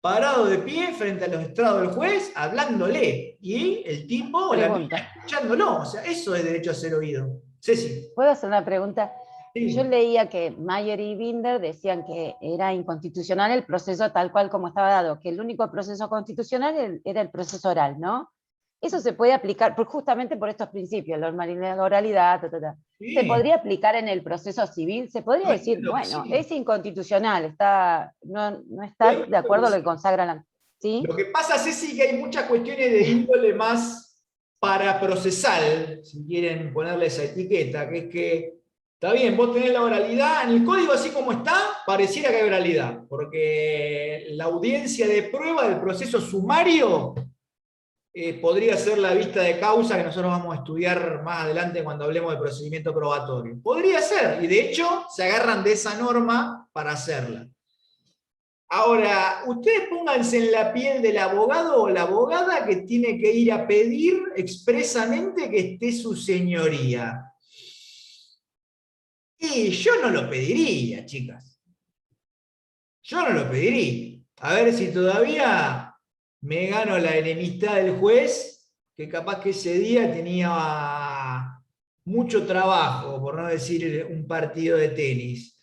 parado de pie frente a los estrados del juez, hablándole, y el tipo o la mina escuchándolo, o sea, eso es derecho a ser oído. Ceci. ¿Puedo hacer una pregunta? Sí. Yo leía que Mayer y Binder decían que era inconstitucional el proceso tal cual como estaba dado, que el único proceso constitucional era el proceso oral, ¿no? Eso se puede aplicar justamente por estos principios, la oralidad, Sí. ¿Se podría aplicar en el proceso civil? ¿Se podría decir, bueno, sí, es inconstitucional, no está de acuerdo a lo que consagra la... ¿Sí? Lo que pasa, Ceci, que hay muchas cuestiones de índole más paraprocesal, si quieren ponerle esa etiqueta, que es que, está bien, vos tenés la oralidad, en el código así como está, pareciera que hay oralidad, porque la audiencia de prueba del proceso sumario podría ser la vista de causa que nosotros vamos a estudiar más adelante cuando hablemos de procedimiento probatorio. Podría ser, y de hecho se agarran de esa norma para hacerla. Ahora, ustedes pónganse en la piel del abogado o la abogada que tiene que ir a pedir expresamente que esté su señoría. Y yo no lo pediría, chicas. Yo no lo pediría. A ver si todavía me gano la enemistad del juez, que capaz que ese día tenía mucho trabajo, por no decir un partido de tenis.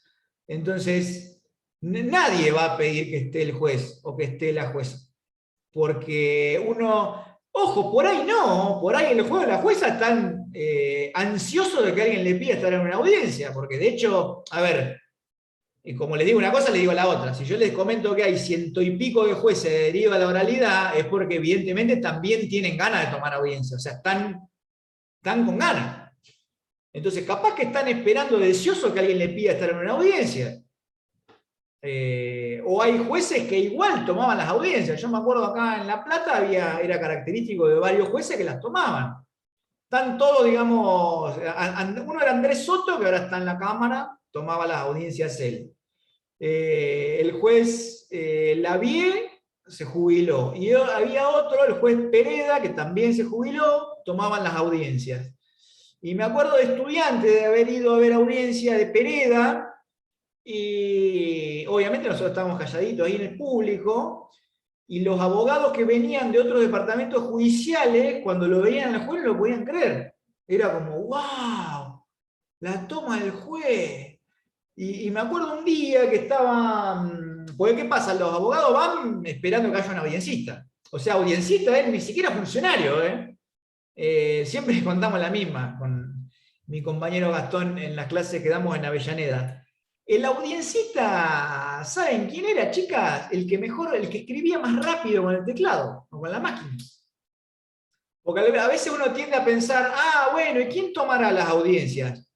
Entonces, nadie va a pedir que esté el juez o que esté la jueza. Porque uno, ojo, por ahí no, por ahí el juez o la jueza están ansiosos de que alguien le pida estar en una audiencia, porque de hecho, a ver, como les digo una cosa, les digo la otra. Si yo les comento que hay 100 y pico de jueces de deriva a la oralidad, es porque evidentemente también tienen ganas de tomar audiencia, o sea, están con ganas. Entonces, capaz que están esperando deseosos que alguien le pida estar en una audiencia. O hay jueces que igual tomaban las audiencias. Yo me acuerdo acá en La Plata era característico de varios jueces que las tomaban. están todos, digamos, uno era Andrés Soto, que ahora está en la Cámara, tomaba las audiencias él. El juez Lavie se jubiló, y había otro, el juez Pereda, que también se jubiló, tomaban las audiencias. Y me acuerdo de estudiante de haber ido a ver audiencia de Pereda, y obviamente nosotros estábamos calladitos ahí en el público, y los abogados que venían de otros departamentos judiciales, cuando lo veían al juez, no lo podían creer. Era como, wow, la toma del juez. Y me acuerdo un día que estaba, porque ¿qué pasa? Los abogados van esperando que haya un audiencista. O sea, audiencista es ni siquiera funcionario, ¿eh? Siempre contamos la misma con mi compañero Gastón en las clases que damos en Avellaneda. El audiencita, ¿saben quién era, chicas? El que mejor, el que escribía más rápido con el teclado o con la máquina. Porque a veces uno tiende a pensar, bueno, ¿y quién tomará las audiencias?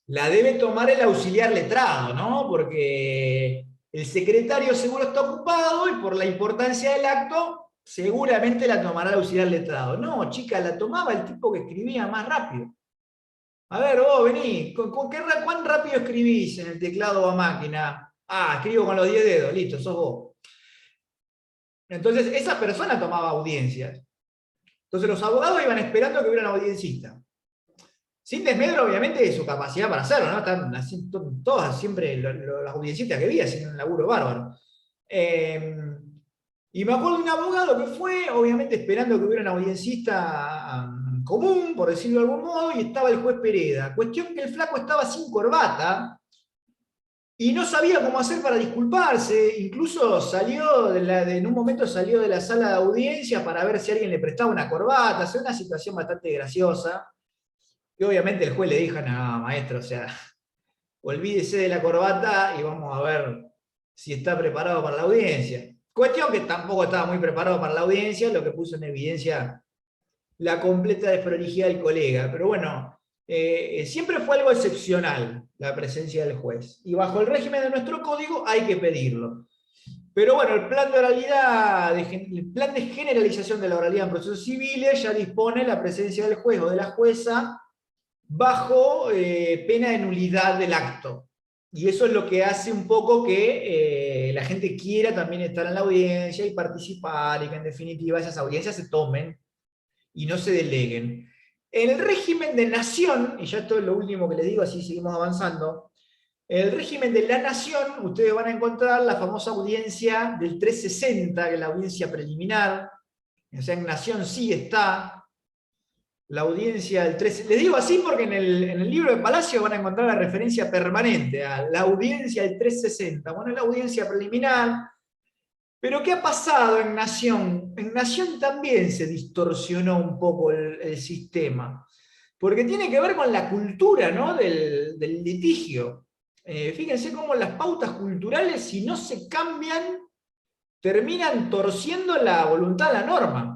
La debe tomar el auxiliar letrado, ¿no? Porque el secretario seguro está ocupado y por la importancia del acto, seguramente la tomará el auxiliar letrado. No, chica, la tomaba el tipo que escribía más rápido. A ver, vos vení, ¿cuán rápido escribís en el teclado a máquina? Escribo con los 10 dedos, listo, sos vos. Entonces, esa persona tomaba audiencias. Entonces, los abogados iban esperando que hubiera un audiencista. Sin desmedro, obviamente, de su capacidad para hacerlo, ¿no? Están haciendo todas siempre las audiencitas que vi, haciendo un laburo bárbaro. Y me acuerdo de un abogado que fue, obviamente, esperando que hubiera un audiencista común, por decirlo de algún modo, y estaba el juez Pereda. Cuestión que el flaco estaba sin corbata y no sabía cómo hacer para disculparse. Incluso salió, en un momento salió de la sala de audiencia para ver si alguien le prestaba una corbata. O sea, una situación bastante graciosa. Y obviamente el juez le dijo, no, maestro, o sea, olvídese de la corbata y vamos a ver si está preparado para la audiencia. Cuestión que tampoco estaba muy preparado para la audiencia, lo que puso en evidencia la completa desprolijidad del colega. Pero bueno, siempre fue algo excepcional la presencia del juez. Y bajo el régimen de nuestro código hay que pedirlo. Pero bueno, el plan de generalización de la oralidad en procesos civiles ya dispone la presencia del juez o de la jueza bajo pena de nulidad del acto. Y eso es lo que hace un poco que la gente quiera también estar en la audiencia y participar, y que en definitiva esas audiencias se tomen y no se deleguen. En el régimen de nación, y ya esto es lo último que les digo, así seguimos avanzando, en el régimen de la nación ustedes van a encontrar la famosa audiencia del 360, que es la audiencia preliminar. O sea, en nación sí está la audiencia del 13. Les digo así porque en el libro de Palacio van a encontrar la referencia permanente a la audiencia del 360. Bueno, es la audiencia preliminar. Pero ¿qué ha pasado en Nación? En Nación también se distorsionó un poco el sistema. Porque tiene que ver con la cultura, ¿no? del litigio. Fíjense cómo las pautas culturales, si no se cambian, terminan torciendo la voluntad de la norma.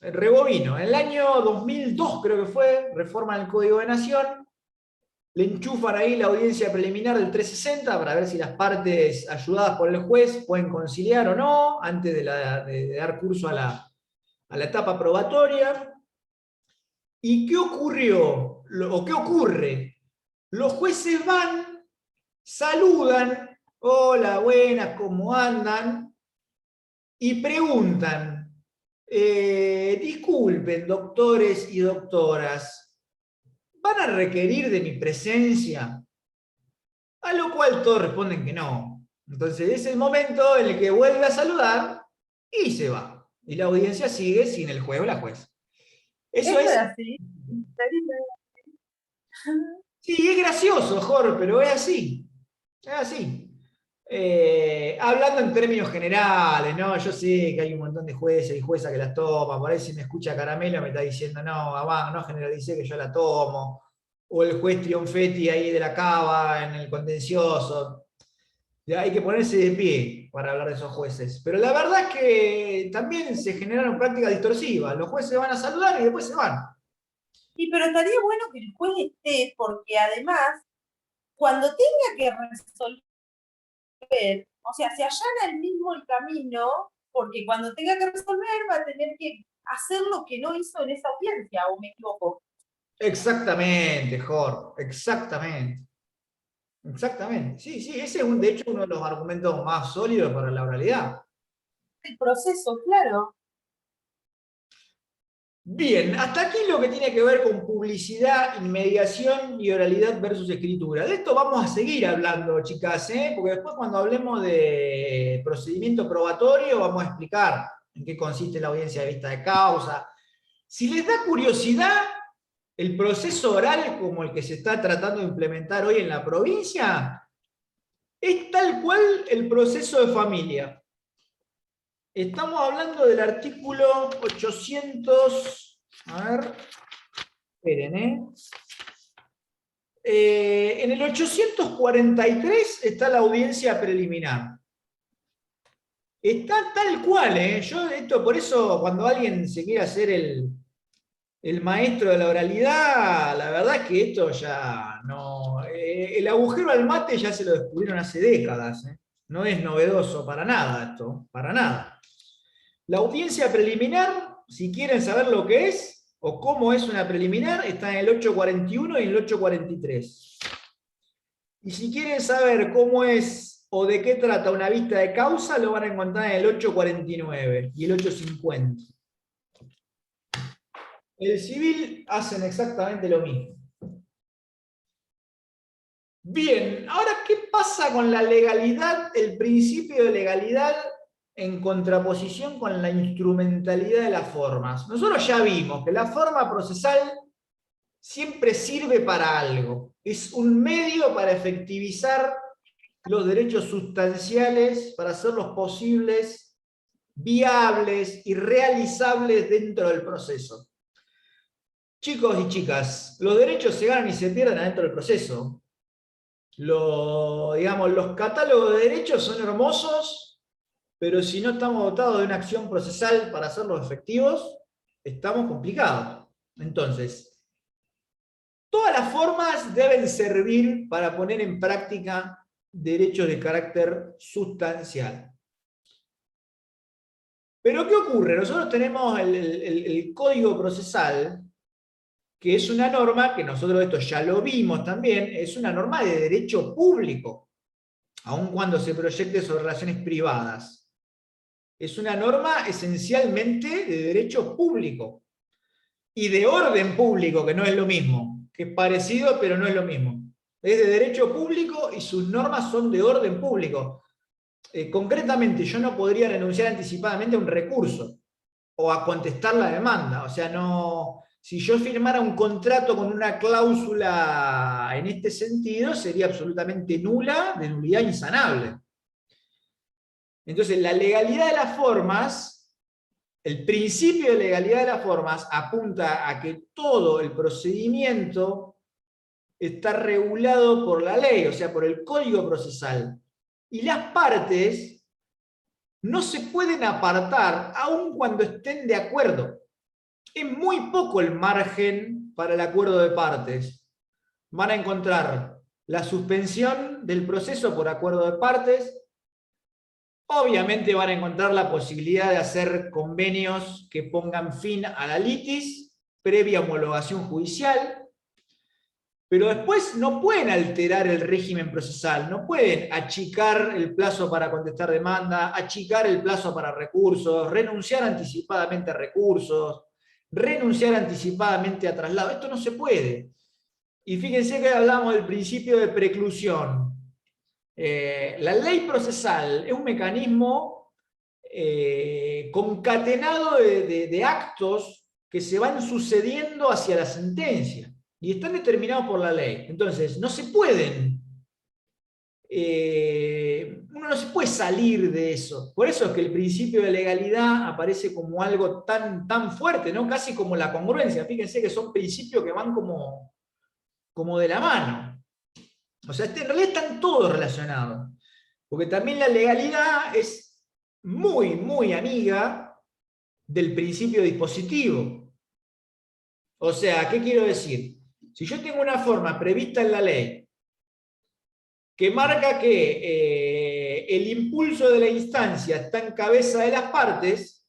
Rebobino, en el año 2002 creo que fue, reforma del Código de Nación, le enchufan ahí la audiencia preliminar del 360 para ver si las partes ayudadas por el juez pueden conciliar o no, antes de dar curso a la etapa probatoria. ¿Y qué ocurrió? ¿O qué ocurre? Los jueces van, saludan, hola, buenas, ¿cómo andan? Y preguntan, disculpen, doctores y doctoras, ¿van a requerir de mi presencia? A lo cual todos responden que no. Entonces es el momento en el que vuelve a saludar y se va. Y la audiencia sigue sin el juez o la juez. Eso es así. Sí, es gracioso, Jorge, pero es así. Es así. Hablando en términos generales, ¿no? Yo sé que hay un montón de jueces y juezas que las toman. Por ahí si me escucha Caramelo me está diciendo, no, Abán, no generalice que yo la tomo. O el juez Trionfetti ahí de la Cava en el contencioso. Ya hay que ponerse de pie para hablar de esos jueces. Pero la verdad es que también se generaron prácticas distorsivas. Los jueces van a saludar y después se van. Sí, pero estaría bueno que el juez esté, porque además, cuando tenga que resolver, o sea, se allana el mismo el camino, porque cuando tenga que resolver va a tener que hacer lo que no hizo en esa audiencia, ¿o me equivoco? Exactamente, Jorge, exactamente. Exactamente. Sí, sí, ese es de hecho uno de los argumentos más sólidos para la oralidad. El proceso, claro. Bien, hasta aquí lo que tiene que ver con publicidad, inmediación y oralidad versus escritura. De esto vamos a seguir hablando, chicas, porque después cuando hablemos de procedimiento probatorio vamos a explicar en qué consiste la audiencia de vista de causa. Si les da curiosidad, el proceso oral como el que se está tratando de implementar hoy en la provincia es tal cual el proceso de familia. Estamos hablando del artículo 800, a ver, esperen, en el 843 está la audiencia preliminar. Está tal cual, yo esto, por eso cuando alguien se quiere hacer el maestro de la oralidad, la verdad es que esto ya no... el agujero al mate ya se lo descubrieron hace décadas, no es novedoso para nada esto, para nada. La audiencia preliminar, si quieren saber lo que es o cómo es una preliminar, está en el 841 y en el 843. Y si quieren saber cómo es o de qué trata una vista de causa, lo van a encontrar en el 849 y el 850. El civil hacen exactamente lo mismo. Bien, ahora, ¿qué pasa con la legalidad, el principio de legalidad en contraposición con la instrumentalidad de las formas? Nosotros ya vimos que la forma procesal siempre sirve para algo. Es un medio para efectivizar los derechos sustanciales, para hacerlos posibles, viables y realizables dentro del proceso. Chicos y chicas, los derechos se ganan y se pierden adentro del proceso. Digamos, los catálogos de derechos son hermosos, pero si no estamos dotados de una acción procesal para hacerlos efectivos, estamos complicados. Entonces, todas las formas deben servir para poner en práctica derechos de carácter sustancial. Pero ¿qué ocurre? Nosotros tenemos el Código Procesal, que es una norma, que nosotros esto ya lo vimos también, es una norma de derecho público, aun cuando se proyecte sobre relaciones privadas. Es una norma esencialmente de derecho público y de orden público, que no es lo mismo, que es parecido pero no es lo mismo. Es de derecho público y sus normas son de orden público. Concretamente, yo no podría renunciar anticipadamente a un recurso o a contestar la demanda. O sea, no, si yo firmara un contrato con una cláusula en este sentido, sería absolutamente nula, de nulidad insanable. Entonces, la legalidad de las formas, el principio de legalidad de las formas apunta a que todo el procedimiento está regulado por la ley, o sea, por el Código Procesal. Y las partes no se pueden apartar aun cuando estén de acuerdo. Es muy poco el margen para el acuerdo de partes. Van a encontrar la suspensión del proceso por acuerdo de partes. Obviamente van a encontrar la posibilidad de hacer convenios que pongan fin a la litis previa homologación judicial. Pero después no pueden alterar el régimen procesal, no pueden achicar el plazo para contestar demanda, achicar el plazo para recursos, renunciar anticipadamente a recursos, renunciar anticipadamente a traslado. Esto no se puede. Y fíjense que hablamos del principio de preclusión. La ley procesal es un mecanismo concatenado de actos que se van sucediendo hacia la sentencia. Y están determinados por la ley. Entonces, no se pueden, uno no se puede salir de eso. Por eso es que el principio de legalidad aparece como algo tan fuerte, ¿no? Casi como la congruencia. Fíjense que son principios que van como de la mano. O sea, en realidad están todos relacionados. Porque también la legalidad es muy amiga del principio dispositivo. O sea, ¿qué quiero decir? Si yo tengo una forma prevista en la ley que marca que el impulso de la instancia está en cabeza de las partes,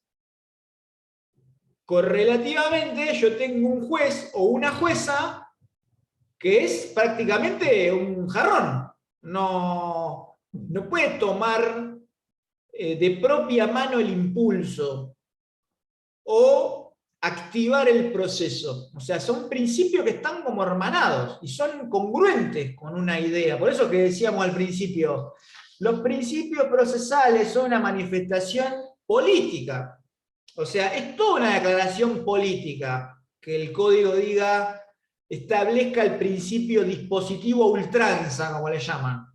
correlativamente yo tengo un juez o una jueza que es prácticamente un jarrón. No puede tomar de propia mano el impulso o activar el proceso. O sea, son principios que están como hermanados y son congruentes con una idea. Por eso que decíamos al principio, los principios procesales son una manifestación política. O sea, es toda una declaración política que el código diga, establezca el principio dispositivo a ultranza, como le llaman.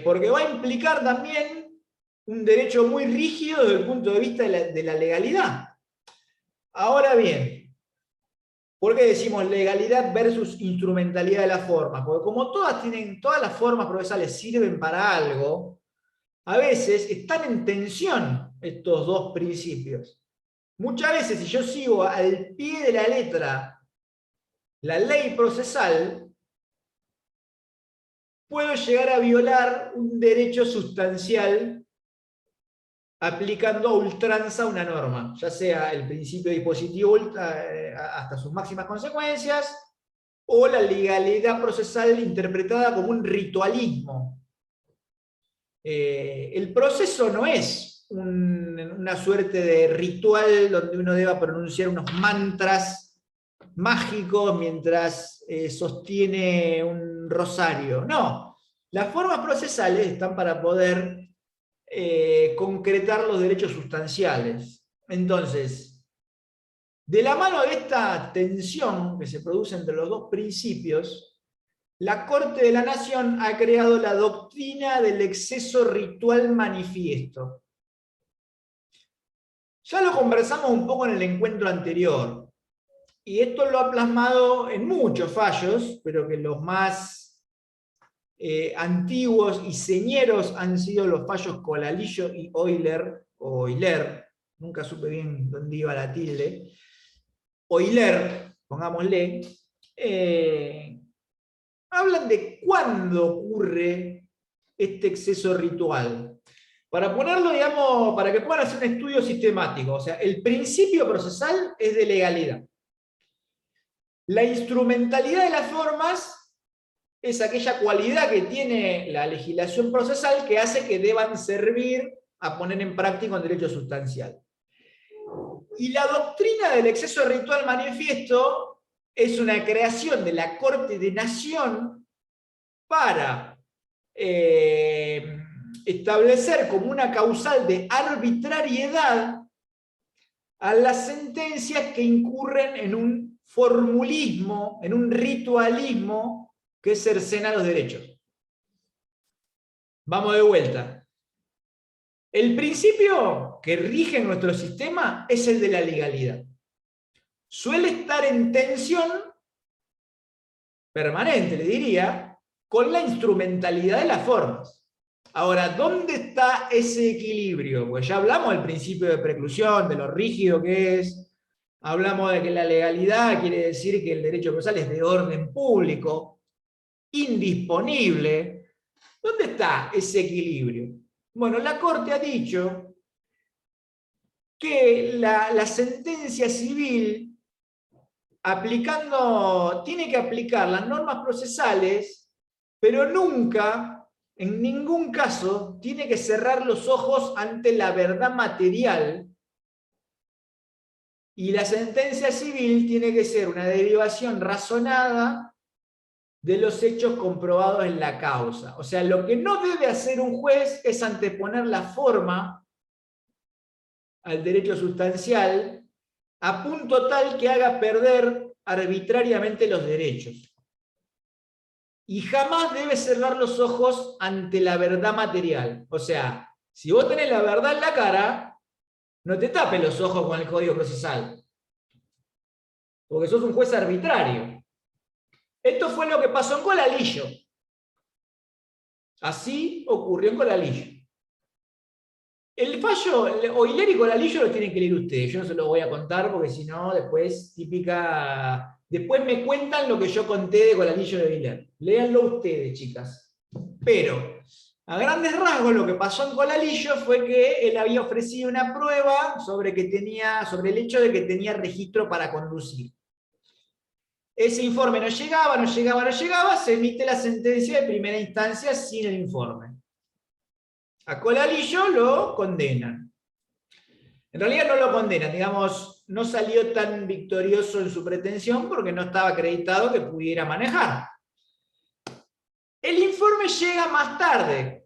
Porque va a implicar también un derecho muy rígido desde el punto de vista de la legalidad. Ahora bien, ¿por qué decimos legalidad versus instrumentalidad de la forma? Porque como todas las formas procesales sirven para algo, a veces están en tensión estos dos principios. Muchas veces, si yo sigo al pie de la letra la ley procesal, puedo llegar a violar un derecho sustancial aplicando a ultranza una norma, ya sea el principio dispositivo hasta sus máximas consecuencias, o la legalidad procesal interpretada como un ritualismo. El proceso no es una suerte de ritual donde uno deba pronunciar unos mantras mágicos mientras sostiene un rosario. No, las formas procesales están para poder concretar los derechos sustanciales. Entonces, de la mano de esta tensión que se produce entre los dos principios, la Corte de la Nación ha creado la doctrina del exceso ritual manifiesto. Ya lo conversamos un poco en el encuentro anterior, y esto lo ha plasmado en muchos fallos, pero que los más antiguos y señeros han sido los fallos Colalillo y Euler, o Euler, nunca supe bien dónde iba la tilde, Euler, pongámosle, hablan de cuándo ocurre este exceso ritual. Para ponerlo, digamos, para que puedan hacer un estudio sistemático, o sea, el principio procesal es de legalidad. La instrumentalidad de las formas es aquella cualidad que tiene la legislación procesal que hace que deban servir a poner en práctica un derecho sustancial. Y la doctrina del exceso ritual manifiesto es una creación de la Corte de Nación para establecer como una causal de arbitrariedad a las sentencias que incurren en un formulismo, en un ritualismo que cercena los derechos. Vamos de vuelta. El principio que rige nuestro sistema es el de la legalidad. Suele estar en tensión permanente, le diría, con la instrumentalidad de las formas. Ahora, ¿dónde está ese equilibrio? Pues ya hablamos del principio de preclusión, de lo rígido que es, hablamos de que la legalidad quiere decir que el derecho procesal es de orden público, indisponible. ¿Dónde está ese equilibrio? Bueno, la Corte ha dicho que la sentencia civil tiene que aplicar las normas procesales, pero nunca, en ningún caso, tiene que cerrar los ojos ante la verdad material, y la sentencia civil tiene que ser una derivación razonada de los hechos comprobados en la causa. O sea, lo que no debe hacer un juez es anteponer la forma al derecho sustancial a punto tal que haga perder arbitrariamente los derechos. Y jamás debe cerrar los ojos ante la verdad material. O sea, si vos tenés la verdad en la cara, no te tapes los ojos con el Código Procesal, porque sos un juez arbitrario. Esto fue lo que pasó en Colalillo. Así ocurrió en Colalillo. El fallo, Euler y Colalillo lo tienen que leer ustedes. Yo no se lo voy a contar porque si no, después después me cuentan lo que yo conté de Colalillo y de Euler. Léanlo ustedes, chicas. Pero, A grandes rasgos, lo que pasó en Colalillo fue que él había ofrecido una prueba sobre el hecho de que tenía registro para conducir. Ese informe no llegaba, se emite la sentencia de primera instancia sin el informe. A Colalillo lo condenan. En realidad no lo condenan, digamos, no salió tan victorioso en su pretensión porque no estaba acreditado que pudiera manejar. El informe llega más tarde.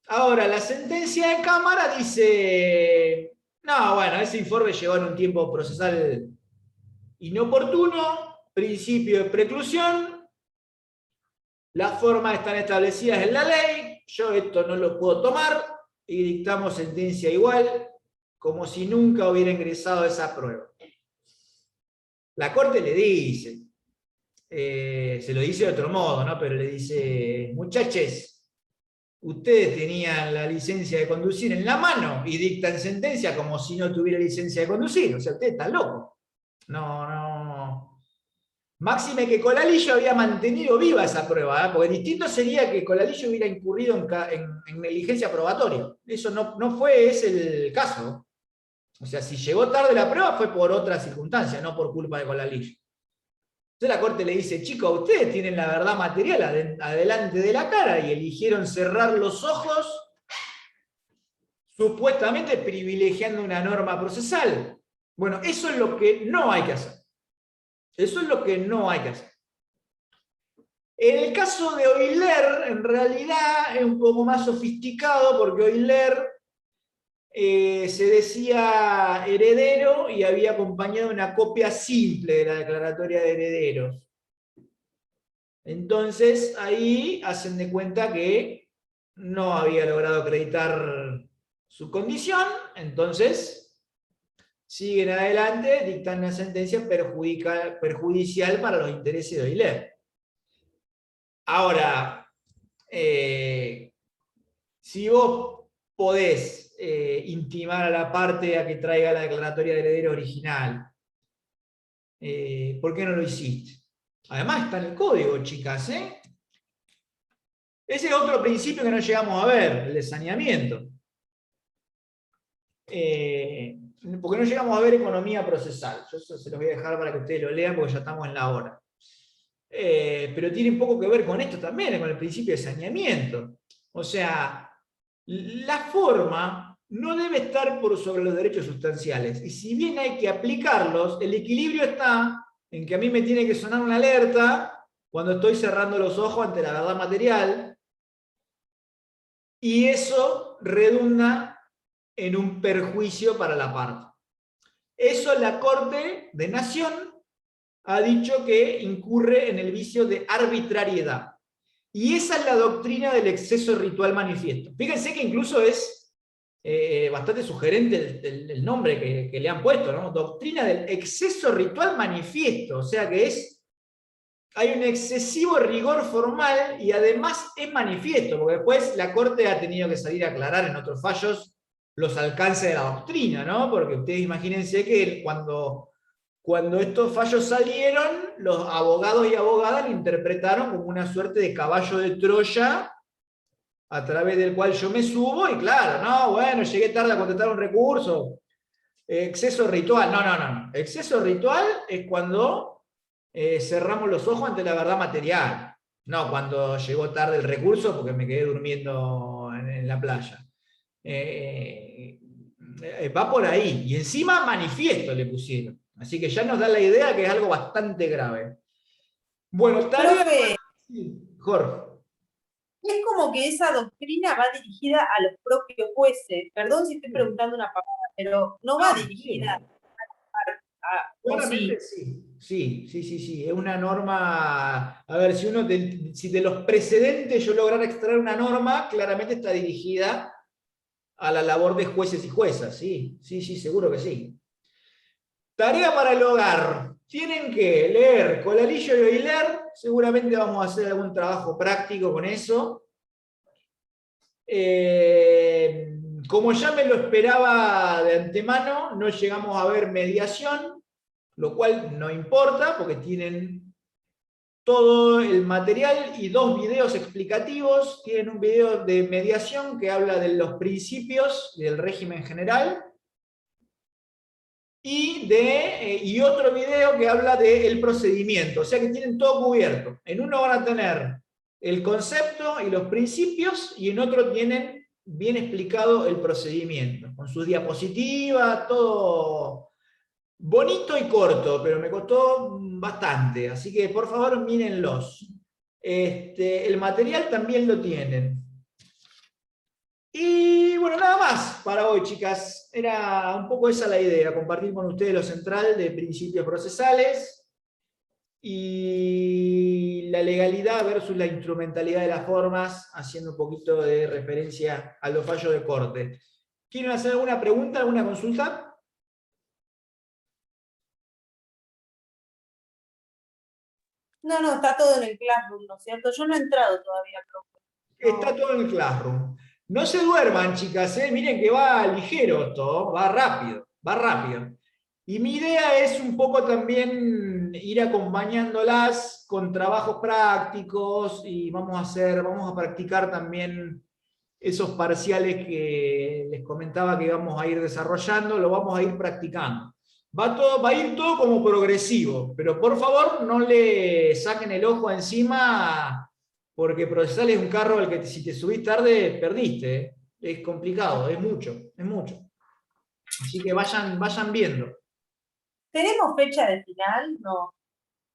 Ahora, la sentencia de Cámara dice, no, bueno, ese informe llegó en un tiempo procesal inoportuno, principio de preclusión, las formas están establecidas en la ley, yo esto no lo puedo tomar y dictamos sentencia igual, como si nunca hubiera ingresado esa prueba. La Corte le dice, se lo dice de otro modo, ¿no? Pero le dice, muchachos, ustedes tenían la licencia de conducir en la mano y dictan sentencia como si no tuviera licencia de conducir. O sea, ustedes están locos. No. Máxime que Colalillo había mantenido viva esa prueba, ¿eh? Porque distinto sería que Colalillo hubiera incurrido en negligencia probatoria. Eso no fue ese el caso. O sea, si llegó tarde la prueba fue por otra circunstancia, no por culpa de Colalillo. Entonces la Corte le dice, chicos, ustedes tienen la verdad material adelante de la cara y eligieron cerrar los ojos, supuestamente privilegiando una norma procesal. Bueno, eso es lo que no hay que hacer. Eso es lo que no hay que hacer. En el caso de Euler, en realidad es un poco más sofisticado, porque Euler se decía heredero y había acompañado una copia simple de la declaratoria de herederos. Entonces ahí hacen de cuenta que no había logrado acreditar su condición, entonces siguen adelante, dictan una sentencia perjudicial para los intereses de Euler. Ahora, si vos podés intimar a la parte a que traiga la declaratoria de heredero original, ¿por qué no lo hiciste? Además está en el código, chicas, ¿eh? Ese es otro principio que no llegamos a ver, el de saneamiento. Porque no llegamos a ver economía procesal. Yo se los voy a dejar para que ustedes lo lean porque ya estamos en la hora. Pero tiene un poco que ver con esto también, con el principio de saneamiento. O sea, la forma no debe estar por sobre los derechos sustanciales. Y si bien hay que aplicarlos, el equilibrio está en que a mí me tiene que sonar una alerta cuando estoy cerrando los ojos ante la verdad material, y eso redunda en un perjuicio para la parte. Eso la Corte de Nación ha dicho que incurre en el vicio de arbitrariedad. Y esa es la doctrina del exceso ritual manifiesto. Fíjense que incluso es bastante sugerente el nombre que le han puesto, ¿no? Doctrina del exceso ritual manifiesto. O sea que hay un excesivo rigor formal y además es manifiesto, porque después la Corte ha tenido que salir a aclarar en otros fallos los alcances de la doctrina, ¿no? Porque ustedes imagínense que cuando estos fallos salieron, los abogados y abogadas lo interpretaron como una suerte de caballo de Troya a través del cual yo me subo y claro, no, bueno, llegué tarde a contestar un recurso. Exceso ritual, no. Exceso ritual es cuando cerramos los ojos ante la verdad material. No cuando llegó tarde el recurso porque me quedé durmiendo en la playa. Va por ahí. Y encima manifiesto le pusieron. Así que ya nos da la idea que es algo bastante grave. Bueno, tarea... Profe, Jorge. es como que esa doctrina va dirigida a los propios jueces. Perdón si estoy preguntando una palabra, pero no va dirigida a... ¿o Claramente sí? sí. Es una norma... A ver, si de los precedentes yo lograra extraer una norma, claramente está dirigida a la labor de jueces y juezas. Sí, seguro que sí. Tarea para el hogar. Tienen que leer Colalillo y Euler. Seguramente vamos a hacer algún trabajo práctico con eso. Como ya me lo esperaba de antemano, no llegamos a ver mediación, lo cual no importa porque tienen todo el material y 2 videos explicativos. Tienen un video de mediación que habla de los principios del régimen general, y otro video que habla del procedimiento. O sea que tienen todo cubierto. En uno van a tener el concepto y los principios, y en otro tienen bien explicado el procedimiento, con sus diapositivas, todo bonito y corto, pero me costó bastante, así que por favor mírenlos. El material también lo tienen. Y bueno, nada más para hoy, chicas. Era un poco esa la idea, compartir con ustedes lo central de principios procesales y la legalidad versus la instrumentalidad de las formas, haciendo un poquito de referencia a los fallos de corte. ¿Quieren hacer alguna pregunta, alguna consulta? No, no, está todo en el Classroom, ¿no es cierto? Yo no he entrado todavía, profe. Está todo en el Classroom. No se duerman, chicas, miren que va ligero esto, va rápido, va rápido. Y mi idea es un poco también ir acompañándolas con trabajos prácticos, y vamos a practicar también esos parciales que les comentaba que vamos a ir desarrollando, lo vamos a ir practicando. Va a ir todo como progresivo, pero por favor no le saquen el ojo encima, porque procesar es un carro al que si te subís tarde perdiste, ¿eh? Es complicado, es mucho, es mucho. Así que vayan viendo. ¿Tenemos fecha de final? No.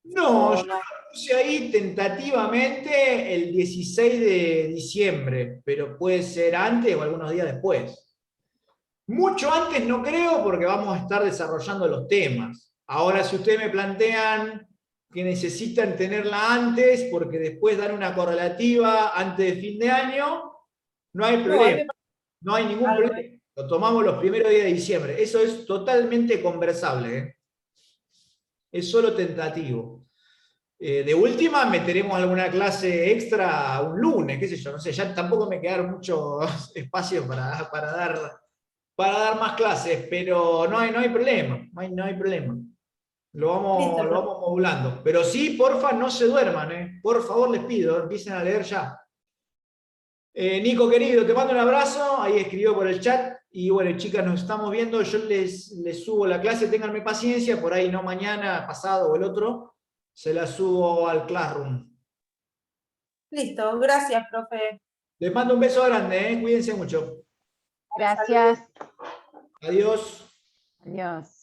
No, yo No. lo puse ahí tentativamente el 16 de diciembre, pero puede ser antes o algunos días después. Mucho antes no creo, porque vamos a estar desarrollando los temas. Ahora, si ustedes me plantean que necesitan tenerla antes, porque después dan una correlativa antes de fin de año, no hay problema. No hay ningún problema. Lo tomamos los primeros días de diciembre. Eso es totalmente conversable, ¿eh? Es solo tentativo. De última meteremos alguna clase extra un lunes, qué sé yo, no sé, ya tampoco me quedaron muchos espacios para dar más clases, pero no hay problema, no hay problema. Lo vamos modulando. Pero sí, porfa, no se duerman, por favor les pido, empiecen a leer ya. Nico querido, te mando un abrazo, ahí escribió por el chat, y bueno, chicas, nos estamos viendo, yo les subo la clase, ténganme paciencia, por ahí no mañana, pasado o el otro, se la subo al Classroom. Listo, gracias, profe. Les mando un beso grande, cuídense mucho. Gracias. Adiós. Adiós.